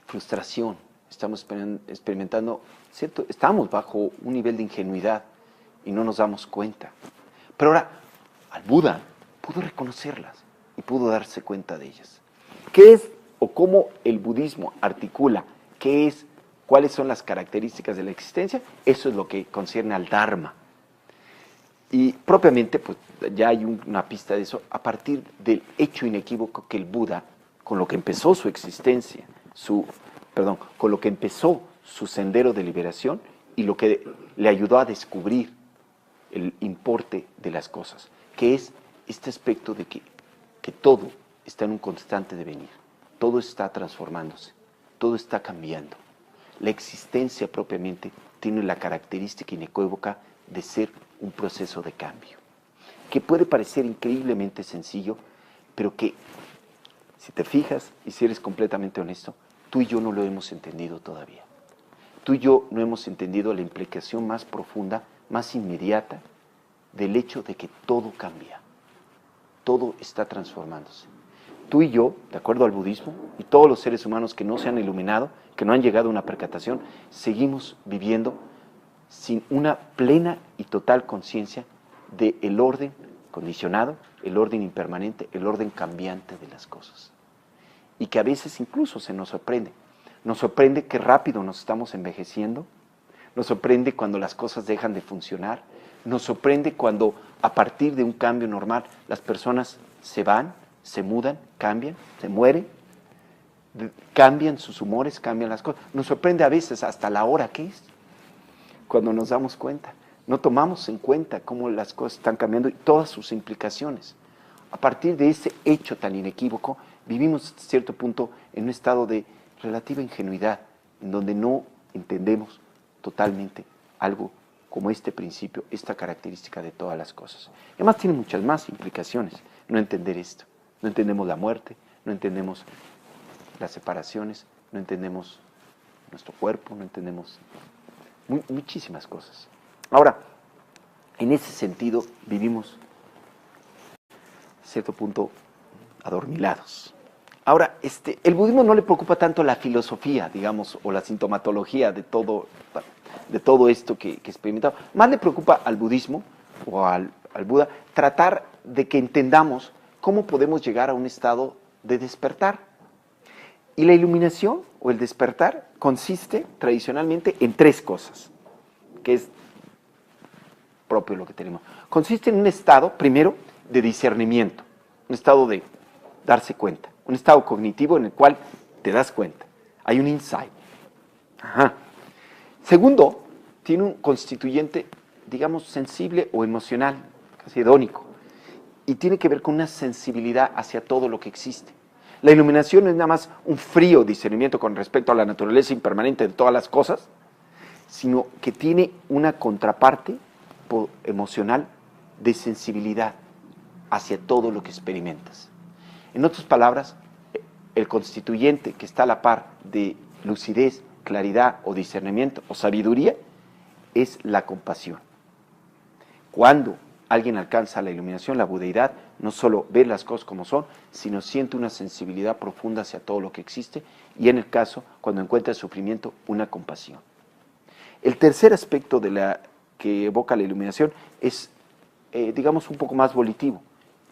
frustración, estamos experimentando, ¿cierto? Estamos bajo un nivel de ingenuidad y no nos damos cuenta. Pero ahora, al Buda pudo reconocerlas y pudo darse cuenta de ellas. ¿Qué es o cómo el budismo articula qué es, cuáles son las características de la existencia? Eso es lo que concierne al Dharma. Y propiamente, pues ya hay una pista de eso, a partir del hecho inequívoco que el Buda, con lo que empezó su existencia, con lo que empezó su sendero de liberación y lo que le ayudó a descubrir el importe de las cosas, que es este aspecto de que todo está en un constante devenir, todo está transformándose, todo está cambiando. La existencia propiamente tiene la característica inequívoca de ser un proceso de cambio, que puede parecer increíblemente sencillo, pero que, si te fijas y si eres completamente honesto, tú y yo no lo hemos entendido todavía. Tú y yo no hemos entendido la implicación más profunda, más inmediata, del hecho de que todo cambia, todo está transformándose. Tú y yo, de acuerdo al budismo, y todos los seres humanos que no se han iluminado, que no han llegado a una percatación, seguimos viviendo sin una plena y total conciencia del orden condicionado, el orden impermanente, el orden cambiante de las cosas. Y que a veces incluso se nos sorprende. Nos sorprende qué rápido nos estamos envejeciendo, nos sorprende cuando las cosas dejan de funcionar, nos sorprende cuando a partir de un cambio normal las personas se van, se mudan, cambian, se mueren, cambian sus humores, cambian las cosas. Nos sorprende a veces hasta la hora que es, cuando nos damos cuenta. No tomamos en cuenta cómo las cosas están cambiando y todas sus implicaciones. A partir de ese hecho tan inequívoco, vivimos hasta cierto punto en un estado de relativa ingenuidad, en donde no entendemos totalmente algo como este principio, esta característica de todas las cosas. Además tiene muchas más implicaciones no entender esto. No entendemos la muerte, no entendemos las separaciones, no entendemos nuestro cuerpo, no entendemos muchísimas cosas. Ahora, en ese sentido vivimos, a cierto punto, adormilados. Ahora, el budismo no le preocupa tanto la filosofía, digamos, o la sintomatología de todo esto que experimentamos. Más le preocupa al budismo o al Buda tratar de que entendamos cómo podemos llegar a un estado de despertar. Y la iluminación o el despertar consiste tradicionalmente en tres cosas, que es propio lo que tenemos. Consiste en un estado, primero, de discernimiento, un estado de darse cuenta, un estado cognitivo en el cual te das cuenta. Hay un insight. Ajá. Segundo, tiene un constituyente, digamos, sensible o emocional, casi hedónico, y tiene que ver con una sensibilidad hacia todo lo que existe. La iluminación no es nada más un frío discernimiento con respecto a la naturaleza impermanente de todas las cosas, sino que tiene una contraparte emocional de sensibilidad hacia todo lo que experimentas. En otras palabras, el constituyente que está a la par de lucidez, claridad o discernimiento o sabiduría es la compasión. Cuando alguien alcanza la iluminación, la budeidad, no solo ve las cosas como son, sino siente una sensibilidad profunda hacia todo lo que existe y en el caso, cuando encuentra el sufrimiento, una compasión. El tercer aspecto que evoca la iluminación es, digamos, un poco más volitivo.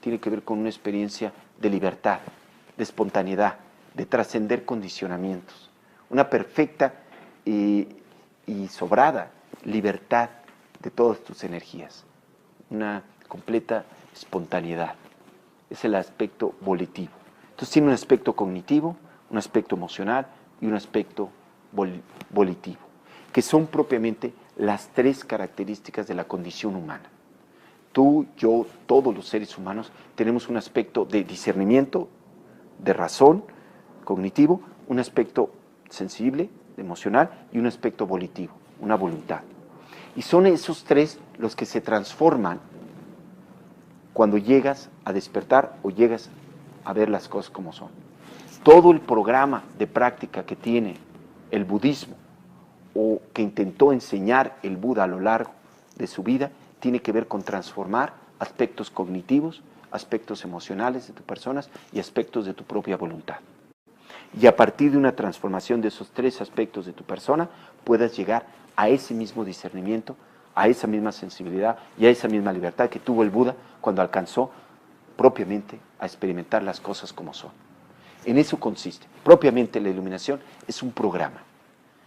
Tiene que ver con una experiencia de libertad, de espontaneidad, de trascender condicionamientos. Una perfecta y sobrada libertad de todas tus energías. Una completa espontaneidad. Es el aspecto volitivo. Entonces tiene un aspecto cognitivo, un aspecto emocional y un aspecto volitivo, que son propiamente las tres características de la condición humana. Tú, yo, todos los seres humanos tenemos un aspecto de discernimiento, de razón, cognitivo, un aspecto sensible, emocional y un aspecto volitivo, una voluntad. Y son esos tres los que se transforman cuando llegas a despertar o llegas a ver las cosas como son. Todo el programa de práctica que tiene el budismo o que intentó enseñar el Buda a lo largo de su vida tiene que ver con transformar aspectos cognitivos, aspectos emocionales de tus personas y aspectos de tu propia voluntad. Y a partir de una transformación de esos tres aspectos de tu persona, puedas llegar a ese mismo discernimiento, a esa misma sensibilidad y a esa misma libertad que tuvo el Buda cuando alcanzó propiamente a experimentar las cosas como son. En eso consiste. Propiamente la iluminación es un programa,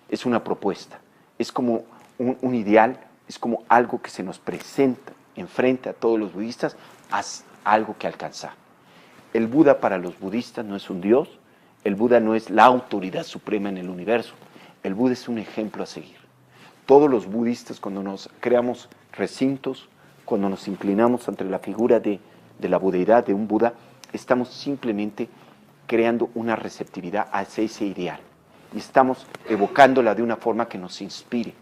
es una propuesta, es como un ideal, es como algo que se nos presenta enfrente a todos los budistas, as algo que alcanzar. El Buda para los budistas no es un dios, el Buda no es la autoridad suprema en el universo, el Buda es un ejemplo a seguir. Todos los budistas, cuando nos creamos recintos, cuando nos inclinamos ante la figura de la budeidad, de un Buda, estamos simplemente creando una receptividad hacia ese ideal y estamos evocándola de una forma que nos inspire,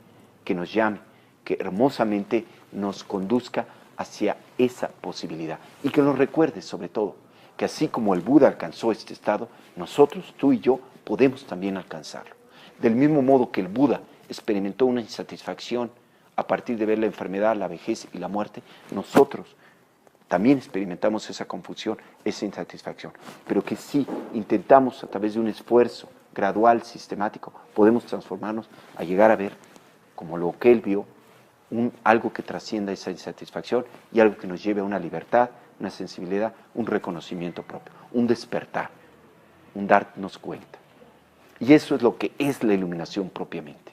que nos llame, que hermosamente nos conduzca hacia esa posibilidad y que nos recuerde sobre todo que así como el Buda alcanzó este estado, nosotros, tú y yo, podemos también alcanzarlo. Del mismo modo que el Buda experimentó una insatisfacción a partir de ver la enfermedad, la vejez y la muerte, nosotros también experimentamos esa confusión, esa insatisfacción, pero que si intentamos a través de un esfuerzo gradual, sistemático, podemos transformarnos a llegar a ver, como lo que él vio, algo que trascienda esa insatisfacción y algo que nos lleve a una libertad, una sensibilidad, un reconocimiento propio, un despertar, un darnos cuenta. Y eso es lo que es la iluminación propiamente,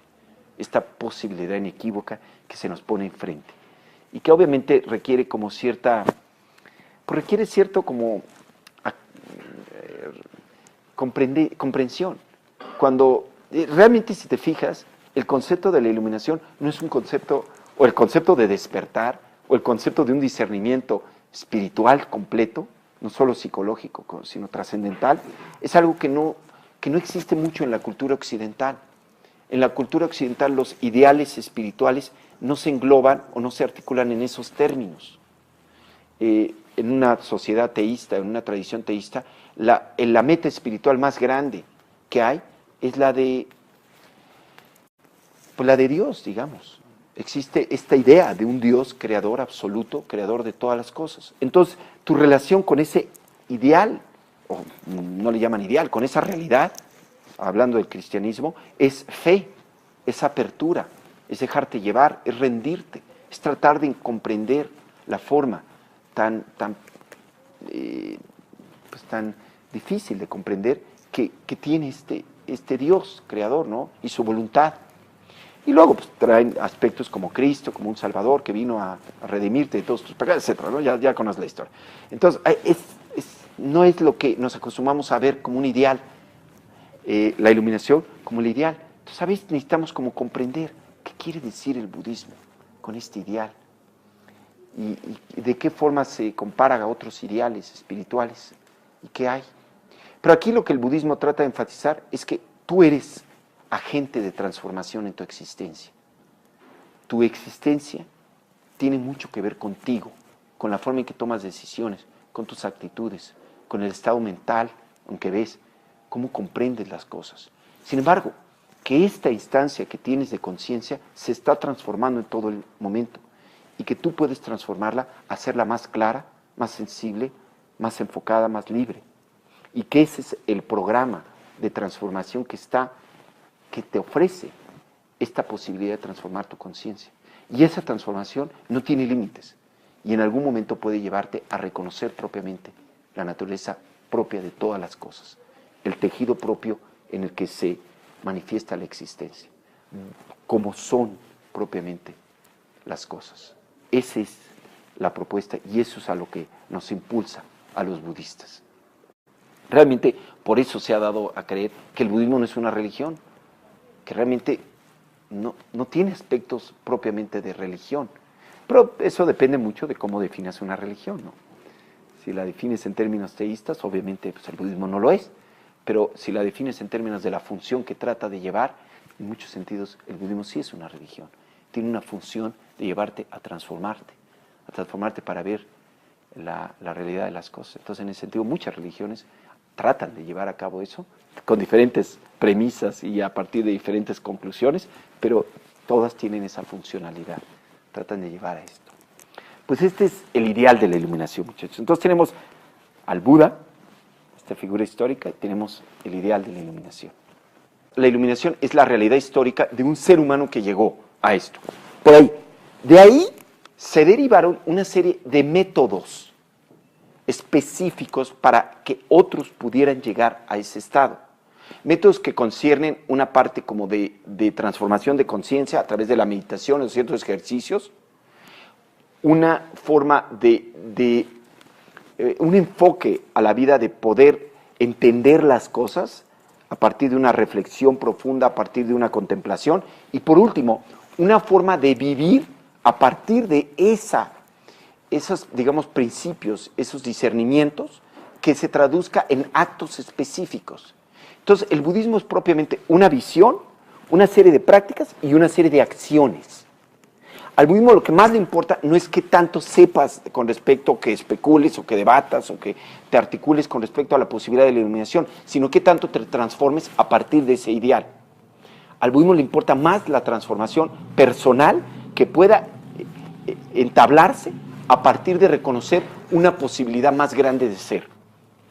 esta posibilidad inequívoca que se nos pone enfrente y que obviamente requiere como cierto como comprensión. Cuando realmente si te fijas, el concepto de la iluminación no es un concepto, o el concepto de despertar, o el concepto de un discernimiento espiritual completo, no solo psicológico, sino trascendental, es algo que no existe mucho en la cultura occidental. En la cultura occidental los ideales espirituales no se engloban o no se articulan en esos términos. En una sociedad teísta, en una tradición teísta, la meta espiritual más grande que hay es la de Dios, digamos. Existe esta idea de un Dios creador absoluto, creador de todas las cosas. Entonces, tu relación con ese ideal, o no le llaman ideal, con esa realidad, hablando del cristianismo, es fe, es apertura, es dejarte llevar, es rendirte, es tratar de comprender la forma tan difícil de comprender que tiene este Dios creador, ¿no? Y su voluntad. Y luego pues, traen aspectos como Cristo, como un Salvador que vino a redimirte de todos tus pecados, etc., ¿no? Ya conoces la historia. Entonces, no es lo que nos acostumbramos a ver como un ideal, la iluminación como el ideal. Entonces, a veces necesitamos como comprender qué quiere decir el budismo con este ideal y de qué forma se compara a otros ideales espirituales y qué hay. Pero aquí lo que el budismo trata de enfatizar es que tú eres agente de transformación en tu existencia. Tu existencia tiene mucho que ver contigo, con la forma en que tomas decisiones, con tus actitudes, con el estado mental en que ves, cómo comprendes las cosas. Sin embargo, que esta instancia que tienes de conciencia se está transformando en todo el momento y que tú puedes transformarla, hacerla más clara, más sensible, más enfocada, más libre. Y que ese es el programa de transformación que te ofrece esta posibilidad de transformar tu conciencia. Y esa transformación no tiene límites y en algún momento puede llevarte a reconocer propiamente la naturaleza propia de todas las cosas, el tejido propio en el que se manifiesta la existencia, como son propiamente las cosas. Esa es la propuesta y eso es a lo que nos impulsa a los budistas. Realmente por eso se ha dado a creer que el budismo no es una religión, que realmente no tiene aspectos propiamente de religión. Pero eso depende mucho de cómo definas una religión, ¿no? Si la defines en términos teístas, obviamente pues, el budismo no lo es, pero si la defines en términos de la función que trata de llevar, en muchos sentidos el budismo sí es una religión. Tiene una función de llevarte a transformarte para ver la realidad de las cosas. Entonces, en ese sentido, muchas religiones tratan de llevar a cabo eso, con diferentes premisas y a partir de diferentes conclusiones, pero todas tienen esa funcionalidad, tratan de llevar a esto. Pues este es el ideal de la iluminación, muchachos. Entonces tenemos al Buda, esta figura histórica, y tenemos el ideal de la iluminación. La iluminación es la realidad histórica de un ser humano que llegó a esto. Por ahí. De ahí se derivaron una serie de métodos específicos para que otros pudieran llegar a ese estado. Métodos que conciernen una parte como de transformación de conciencia a través de la meditación o ciertos ejercicios, una forma un enfoque a la vida de poder entender las cosas a partir de una reflexión profunda, a partir de una contemplación, y por último, una forma de vivir a partir de esos, digamos, principios, esos discernimientos, que se traduzca en actos específicos. Entonces, el budismo es propiamente una visión, una serie de prácticas y una serie de acciones. Al budismo lo que más le importa no es qué tanto sepas con respecto a que especules o que debatas o que te articules con respecto a la posibilidad de la iluminación, sino qué tanto te transformes a partir de ese ideal. Al budismo le importa más la transformación personal que pueda entablarse a partir de reconocer una posibilidad más grande de ser,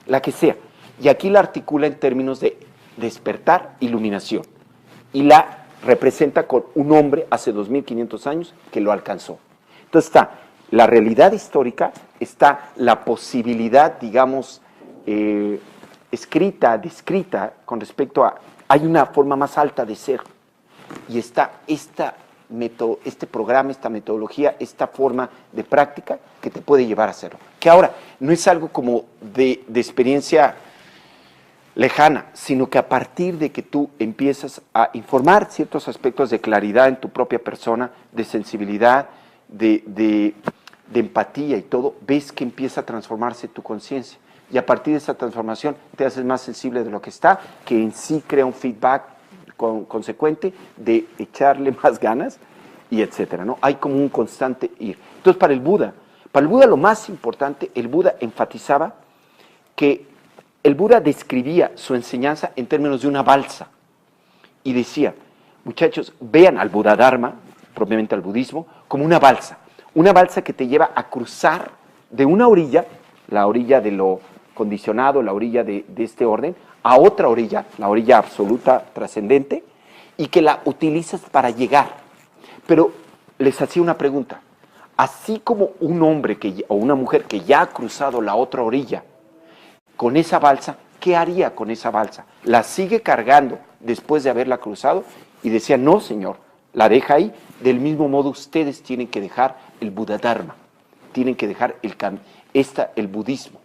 la que sea. Y aquí la articula en términos de despertar, iluminación. Y la representa con un hombre hace 2500 años que lo alcanzó. Entonces está la realidad histórica, está la posibilidad, digamos, escrita, descrita con respecto a, hay una forma más alta de ser. Y está este programa, esta metodología, esta forma de práctica que te puede llevar a hacerlo. Que ahora no es algo como de experiencia lejana, sino que a partir de que tú empiezas a informar ciertos aspectos de claridad en tu propia persona, de sensibilidad, de empatía y todo, ves que empieza a transformarse tu conciencia. Y a partir de esa transformación te haces más sensible de lo que está, que en sí crea un feedback consecuente de echarle más ganas y etcétera, ¿no? Hay como un constante ir. Entonces, para el Buda lo más importante, el Buda enfatizaba que el Buda describía su enseñanza en términos de una balsa y decía, muchachos, vean al Buda Dharma, propiamente al budismo, como una balsa que te lleva a cruzar de una orilla, la orilla de lo condicionado, la orilla de este orden, a otra orilla, la orilla absoluta trascendente, y que la utilizas para llegar. Pero les hacía una pregunta, así como un hombre o una mujer que ya ha cruzado la otra orilla, con esa balsa, ¿qué haría con esa balsa? ¿La sigue cargando después de haberla cruzado? Y decía, no, señor, la deja ahí. Del mismo modo, ustedes tienen que dejar el Buda Dharma, tienen que dejar el budismo.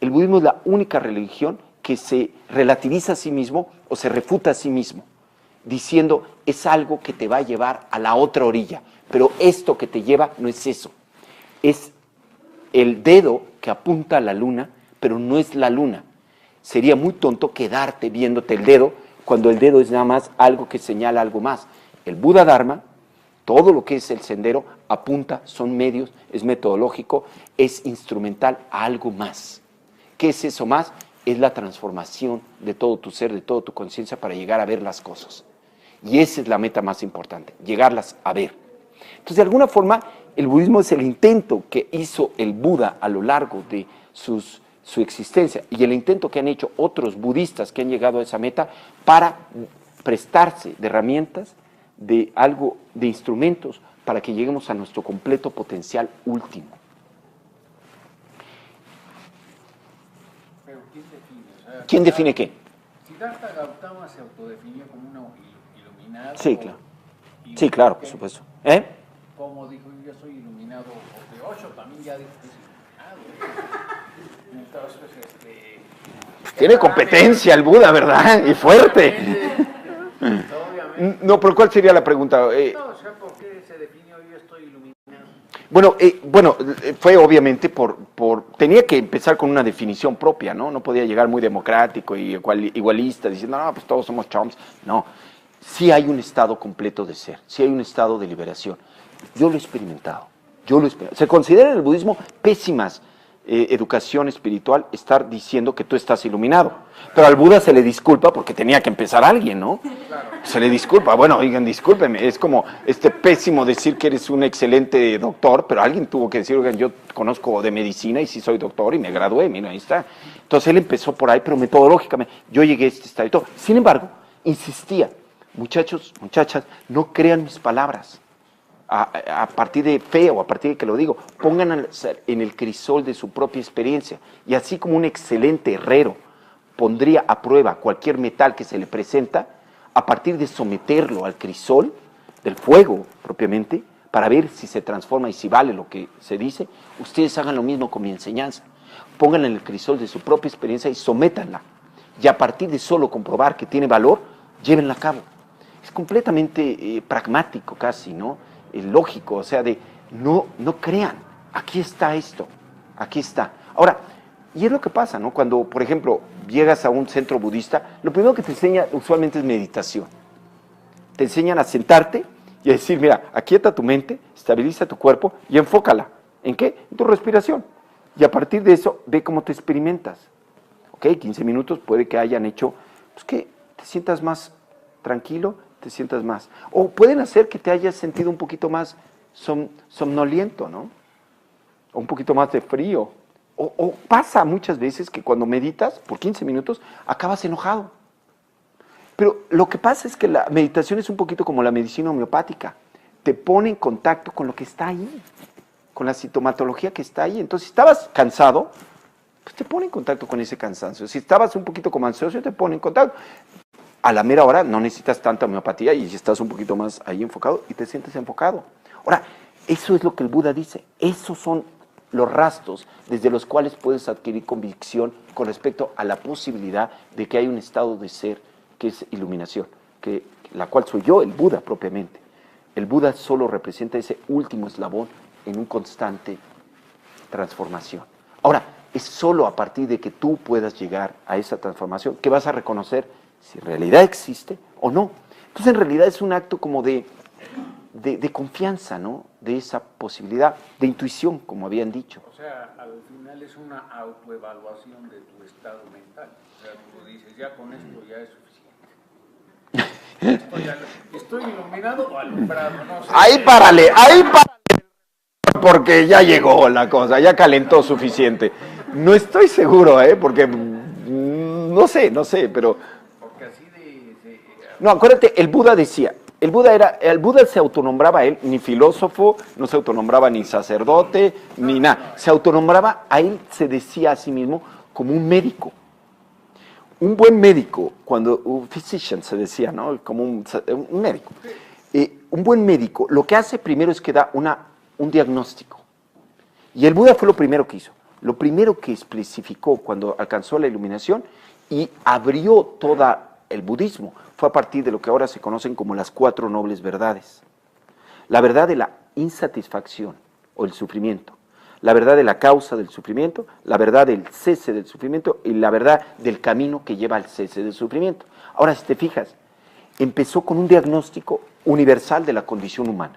El budismo es la única religión que se relativiza a sí mismo o se refuta a sí mismo, diciendo, es algo que te va a llevar a la otra orilla, pero esto que te lleva no es eso. Es el dedo que apunta a la luna, pero no es la luna. Sería muy tonto quedarte viéndote el dedo cuando el dedo es nada más algo que señala algo más. El Buda Dharma todo lo que es el sendero apunta, son medios, es metodológico, es instrumental a algo más. ¿Qué es eso más? Es la transformación de todo tu ser, de toda tu conciencia para llegar a ver las cosas. Y esa es la meta más importante, llegarlas a ver. Entonces, de alguna forma, el budismo es el intento que hizo el Buda a lo largo de su existencia y el intento que han hecho otros budistas que han llegado a esa meta para prestarse de herramientas, de algo, de instrumentos para que lleguemos a nuestro completo potencial último. Pero ¿quién define? O sea, ¿Quién define qué? Siddhartha Gautama se autodefinió como un iluminado. Sí, claro. Sí, claro, por supuesto. Como dijo, yo soy iluminado, porque Osho también ya dijo que es iluminado. Entonces, tiene competencia el Buda, ¿verdad? Y fuerte. Obviamente. No, pero ¿cuál sería la pregunta? No, o sea, ¿por qué se definió yo estoy iluminado? Bueno, fue obviamente tenía que empezar con una definición propia, ¿no? No podía llegar muy democrático y igualista, diciendo, no, pues todos somos chomps. No, sí hay un estado completo de ser, sí hay un estado de liberación. Yo lo he experimentado, Se considera en el budismo pésimas educación espiritual estar diciendo que tú estás iluminado. Pero al Buda se le disculpa porque tenía que empezar alguien, ¿no? Claro. Se le disculpa, bueno, oigan, discúlpeme, es como pésimo decir que eres un excelente doctor, pero alguien tuvo que decir, oigan, yo conozco de medicina y sí soy doctor y me gradué, mira, ahí está. Entonces él empezó por ahí, pero metodológicamente, yo llegué a este estado y todo. Sin embargo, insistía, muchachos, muchachas, no crean mis palabras. A partir de fe o a partir de que lo digo, pongan en el crisol de su propia experiencia. Y así como un excelente herrero pondría a prueba cualquier metal que se le presenta, a partir de someterlo al crisol del fuego propiamente, para ver si se transforma y si vale lo que se dice, ustedes hagan lo mismo con mi enseñanza. Pónganla en el crisol de su propia experiencia y sométanla. Y a partir de solo comprobar que tiene valor, llévenla a cabo. Es completamente pragmático casi, ¿no? Lógico, o sea, de no crean, aquí está esto, aquí está. Ahora, y es lo que pasa, ¿no? Cuando, por ejemplo, llegas a un centro budista, lo primero que te enseña usualmente es meditación. Te enseñan a sentarte y a decir, mira, aquieta tu mente, estabiliza tu cuerpo y enfócala. ¿En qué? En tu respiración. Y a partir de eso, ve cómo te experimentas. ¿Ok? 15 minutos puede que hayan hecho, pues que te sientas más tranquilo, te sientas más. O pueden hacer que te hayas sentido un poquito más somnoliento, ¿no? O un poquito más de frío. O pasa muchas veces que cuando meditas por 15 minutos acabas enojado. Pero lo que pasa es que la meditación es un poquito como la medicina homeopática. Te pone en contacto con lo que está ahí, con la sintomatología que está ahí. Entonces, si estabas cansado, pues te pone en contacto con ese cansancio. Si estabas un poquito como ansioso, te pone en contacto. A la mera hora no necesitas tanta homeopatía y estás un poquito más ahí enfocado y te sientes enfocado. Ahora, eso es lo que el Buda dice. Esos son los rastros desde los cuales puedes adquirir convicción con respecto a la posibilidad de que hay un estado de ser que es iluminación, la cual soy yo, el Buda propiamente. El Buda solo representa ese último eslabón en un constante transformación. Ahora, es solo a partir de que tú puedas llegar a esa transformación que vas a reconocer si en realidad existe o no. Entonces, en realidad es un acto como de confianza, ¿no? De esa posibilidad, de intuición, como habían dicho. O sea, al final es una autoevaluación de tu estado mental. O sea, tú dices, ya con esto ya es suficiente. Estoy iluminado o alumbrado, no sé. Ahí párale, porque ya llegó la cosa, ya calentó suficiente. No estoy seguro, porque no sé, pero... No, acuérdate, el Buda decía, el Buda se autonombraba él, ni filósofo, no se autonombraba ni sacerdote, ni nada. Se autonombraba, a él se decía a sí mismo como un médico. Un buen médico, un physician se decía, ¿no? Como un médico. Un buen médico, lo que hace primero es que da un diagnóstico. Y el Buda fue lo primero que hizo. Lo primero que especificó cuando alcanzó la iluminación y abrió todo el budismo fue a partir de lo que ahora se conocen como las 4 nobles verdades. La verdad de la insatisfacción o el sufrimiento, la verdad de la causa del sufrimiento, la verdad del cese del sufrimiento y la verdad del camino que lleva al cese del sufrimiento. Ahora, si te fijas, empezó con un diagnóstico universal de la condición humana.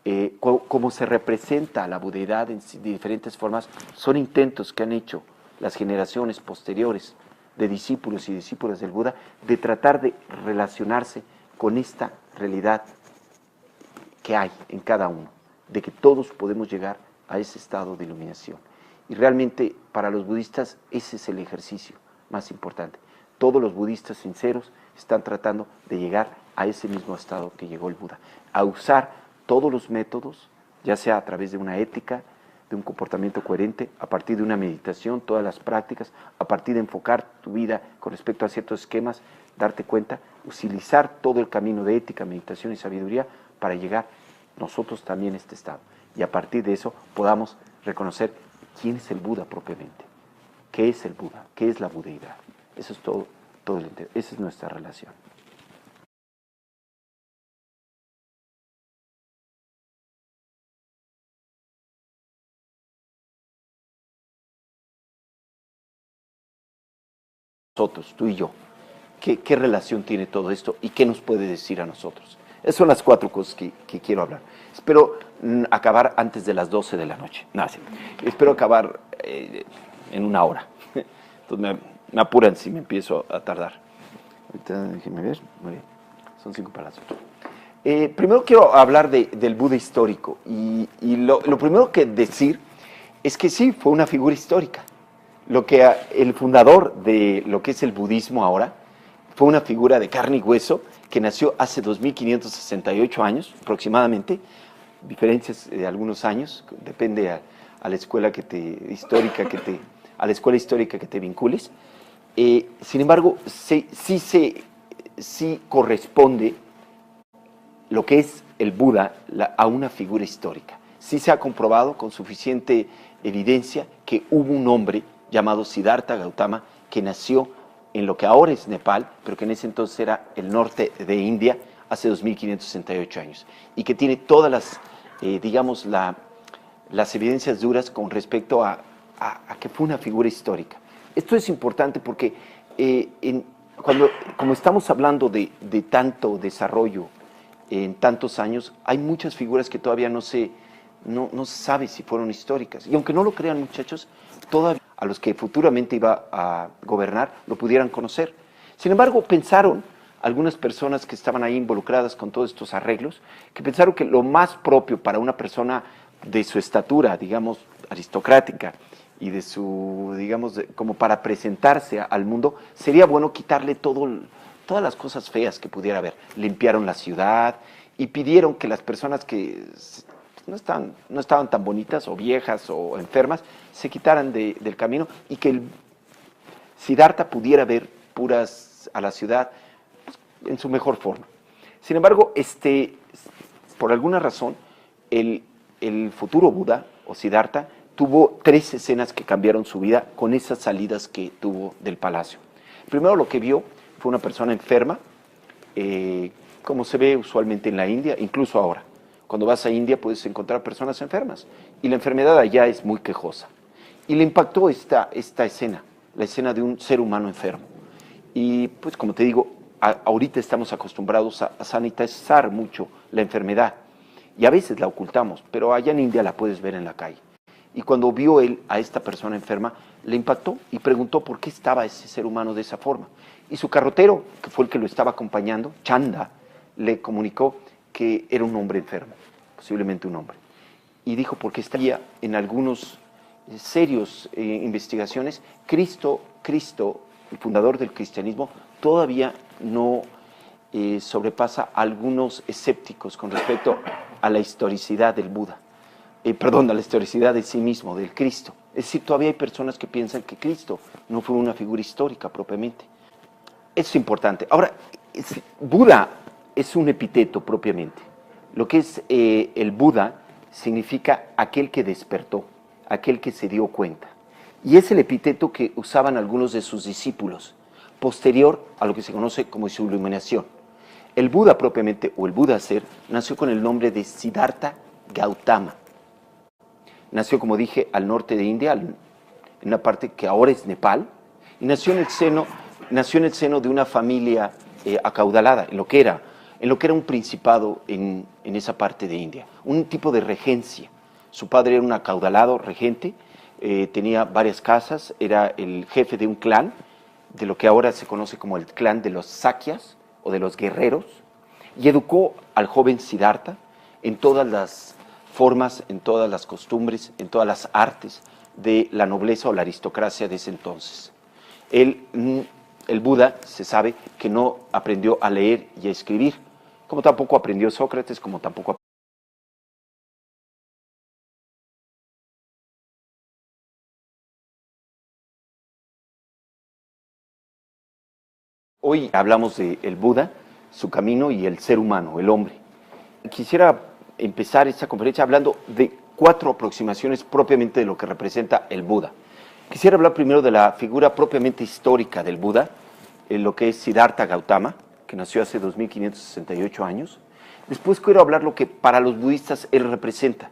como se representa la budeidad de diferentes formas, son intentos que han hecho las generaciones posteriores de discípulos y discípulas del Buda de tratar de relacionarse con esta realidad que hay en cada uno, de que todos podemos llegar a ese estado de iluminación. Y realmente para los budistas ese es el ejercicio más importante. Todos los budistas sinceros están tratando de llegar a ese mismo estado que llegó el Buda, a usar todos los métodos, ya sea a través de una ética, de un comportamiento coherente, a partir de una meditación, todas las prácticas, a partir de enfocar tu vida con respecto a ciertos esquemas, darte cuenta, utilizar todo el camino de ética, meditación y sabiduría para llegar nosotros también a este estado. Y a partir de eso podamos reconocer quién es el Buda propiamente, qué es el Buda, qué es la budeidad. Eso es todo esa es nuestra relación. Nosotros, tú y yo, ¿qué relación tiene todo esto y qué nos puede decir a nosotros? Esas son las 4 cosas que quiero hablar. Espero acabar antes de las 12 de la noche. No, sí. Espero acabar en 1 hora. Entonces me apuran si me empiezo a tardar. Ahorita déjenme ver. Muy bien. Son 5 para las 8. Primero quiero hablar del Buda histórico. Y lo primero que decir es que sí, fue una figura histórica. El fundador de lo que es el budismo ahora fue una figura de carne y hueso que nació hace 2568 años aproximadamente, diferencias de algunos años, depende a la escuela a la escuela histórica que te vincules. Sin embargo, sí corresponde lo que es el Buda a una figura histórica. Sí se ha comprobado con suficiente evidencia que hubo un hombre llamado Siddhartha Gautama, que nació en lo que ahora es Nepal, pero que en ese entonces era el norte de India, hace 2568 años, y que tiene todas las evidencias duras con respecto a que fue una figura histórica. Esto es importante porque como estamos hablando de tanto desarrollo en tantos años, hay muchas figuras que todavía no se sabe si fueron históricas. Y aunque no lo crean, muchachos, todavía a los que futuramente iba a gobernar lo pudieran conocer. Sin embargo, pensaron algunas personas que estaban ahí involucradas con todos estos arreglos, que pensaron que lo más propio para una persona de su estatura, digamos, aristocrática, y de su, digamos, como para presentarse al mundo, sería bueno quitarle todas las cosas feas que pudiera haber. Limpiaron la ciudad y pidieron que las personas que no estaban tan bonitas o viejas o enfermas se quitaran del camino y que el Siddhartha pudiera ver puras a la ciudad en su mejor forma. Sin embargo, por alguna razón, el futuro Buda o Siddhartha tuvo 3 escenas que cambiaron su vida con esas salidas que tuvo del palacio. Primero lo que vio fue una persona enferma, como se ve usualmente en la India, incluso ahora. Cuando vas a India puedes encontrar personas enfermas y la enfermedad allá es muy quejosa. Y le impactó esta escena, la escena de un ser humano enfermo. Y pues como te digo, ahorita estamos acostumbrados a sanitizar mucho la enfermedad y a veces la ocultamos, pero allá en India la puedes ver en la calle. Y cuando vio él a esta persona enferma, le impactó y preguntó por qué estaba ese ser humano de esa forma. Y su carrotero, que fue el que lo estaba acompañando, Chanda, le comunicó que era un hombre enfermo, posiblemente un hombre. Y dijo, porque estaría en algunos serios investigaciones, Cristo, el fundador del cristianismo, todavía no sobrepasa a algunos escépticos con respecto a la historicidad del Buda. A la historicidad de sí mismo, del Cristo. Es decir, todavía hay personas que piensan que Cristo no fue una figura histórica propiamente. Eso es importante. Ahora, Buda es un epíteto propiamente. Lo que es el Buda significa aquel que despertó, aquel que se dio cuenta. Y es el epíteto que usaban algunos de sus discípulos, posterior a lo que se conoce como su iluminación. El Buda propiamente, o el Buda ser, nació con el nombre de Siddhartha Gautama. Nació, como dije, al norte de India, en una parte que ahora es Nepal, y nació en el seno de una familia acaudalada, en lo que era en lo que era un principado en esa parte de India, un tipo de regencia. Su padre era un acaudalado regente, tenía varias casas, era el jefe de un clan, de lo que ahora se conoce como el clan de los Sakyas o de los guerreros, y educó al joven Siddhartha en todas las formas, en todas las costumbres, en todas las artes de la nobleza o la aristocracia de ese entonces. El Buda se sabe que no aprendió a leer y a escribir, como tampoco aprendió Sócrates, como tampoco Hoy hablamos del Buda, su camino y el ser humano, el hombre. Quisiera empezar esta conferencia hablando de 4 aproximaciones propiamente de lo que representa el Buda. Quisiera hablar primero de la figura propiamente histórica del Buda, lo que es Siddhartha Gautama, que nació hace 2568 años. Después quiero hablar lo que para los budistas él representa,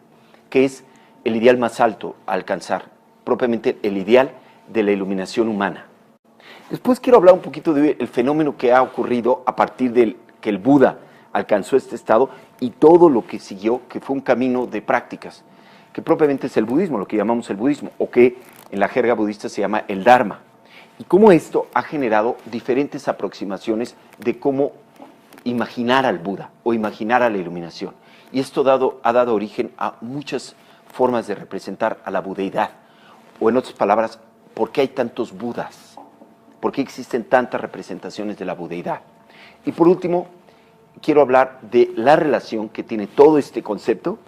que es el ideal más alto a alcanzar, propiamente el ideal de la iluminación humana. Después quiero hablar un poquito del fenómeno que ha ocurrido a partir de que el Buda alcanzó este estado y todo lo que siguió, que fue un camino de prácticas, que propiamente es el budismo, lo que llamamos el budismo, o que en la jerga budista se llama el Dharma. Y cómo esto ha generado diferentes aproximaciones de cómo imaginar al Buda o imaginar a la iluminación. Y esto ha dado origen a muchas formas de representar a la budeidad. O en otras palabras, ¿por qué hay tantos Budas? ¿Por qué existen tantas representaciones de la budeidad? Y por último, quiero hablar de la relación que tiene todo este concepto,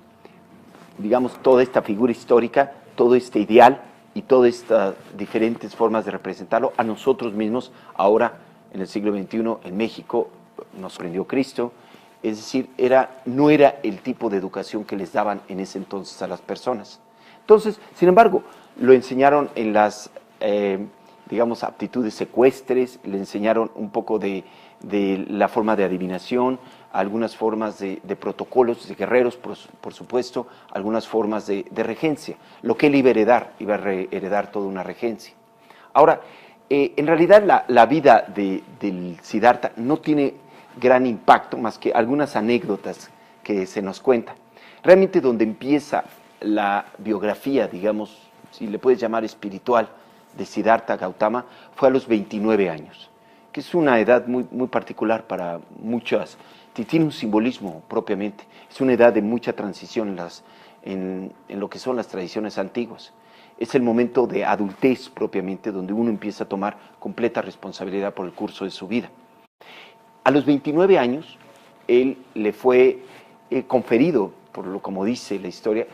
digamos, toda esta figura histórica, todo este ideal y todas estas diferentes formas de representarlo a nosotros mismos, ahora en el siglo XXI, en México, nos prendió Cristo, es decir, no era el tipo de educación que les daban en ese entonces a las personas. Entonces, sin embargo, lo enseñaron en las digamos, aptitudes secuestres, le enseñaron un poco de la forma de adivinación, algunas formas de protocolos de guerreros, por supuesto, algunas formas de regencia, lo que él iba a heredar toda una regencia. Ahora, en realidad la vida del Siddhartha no tiene gran impacto, más que algunas anécdotas que se nos cuentan. Realmente donde empieza la biografía, digamos, si le puedes llamar espiritual, de Siddhartha Gautama fue a los 29 años, que es una edad muy, muy particular para muchas, tiene un simbolismo propiamente, es una edad de mucha transición en lo que son las tradiciones antiguas. Es el momento de adultez propiamente, donde uno empieza a tomar completa responsabilidad por el curso de su vida. A los 29 años, él le fue conferido, como dice la historia,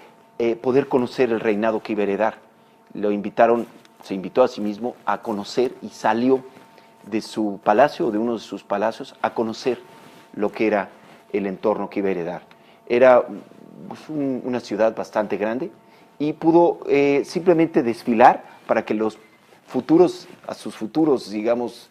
poder conocer el reinado que iba a heredar. Se invitó a sí mismo a conocer y salió de su palacio, de uno de sus palacios, a conocer lo que era el entorno que iba a heredar. Era una ciudad bastante grande y pudo simplemente desfilar para que a sus futuros, digamos,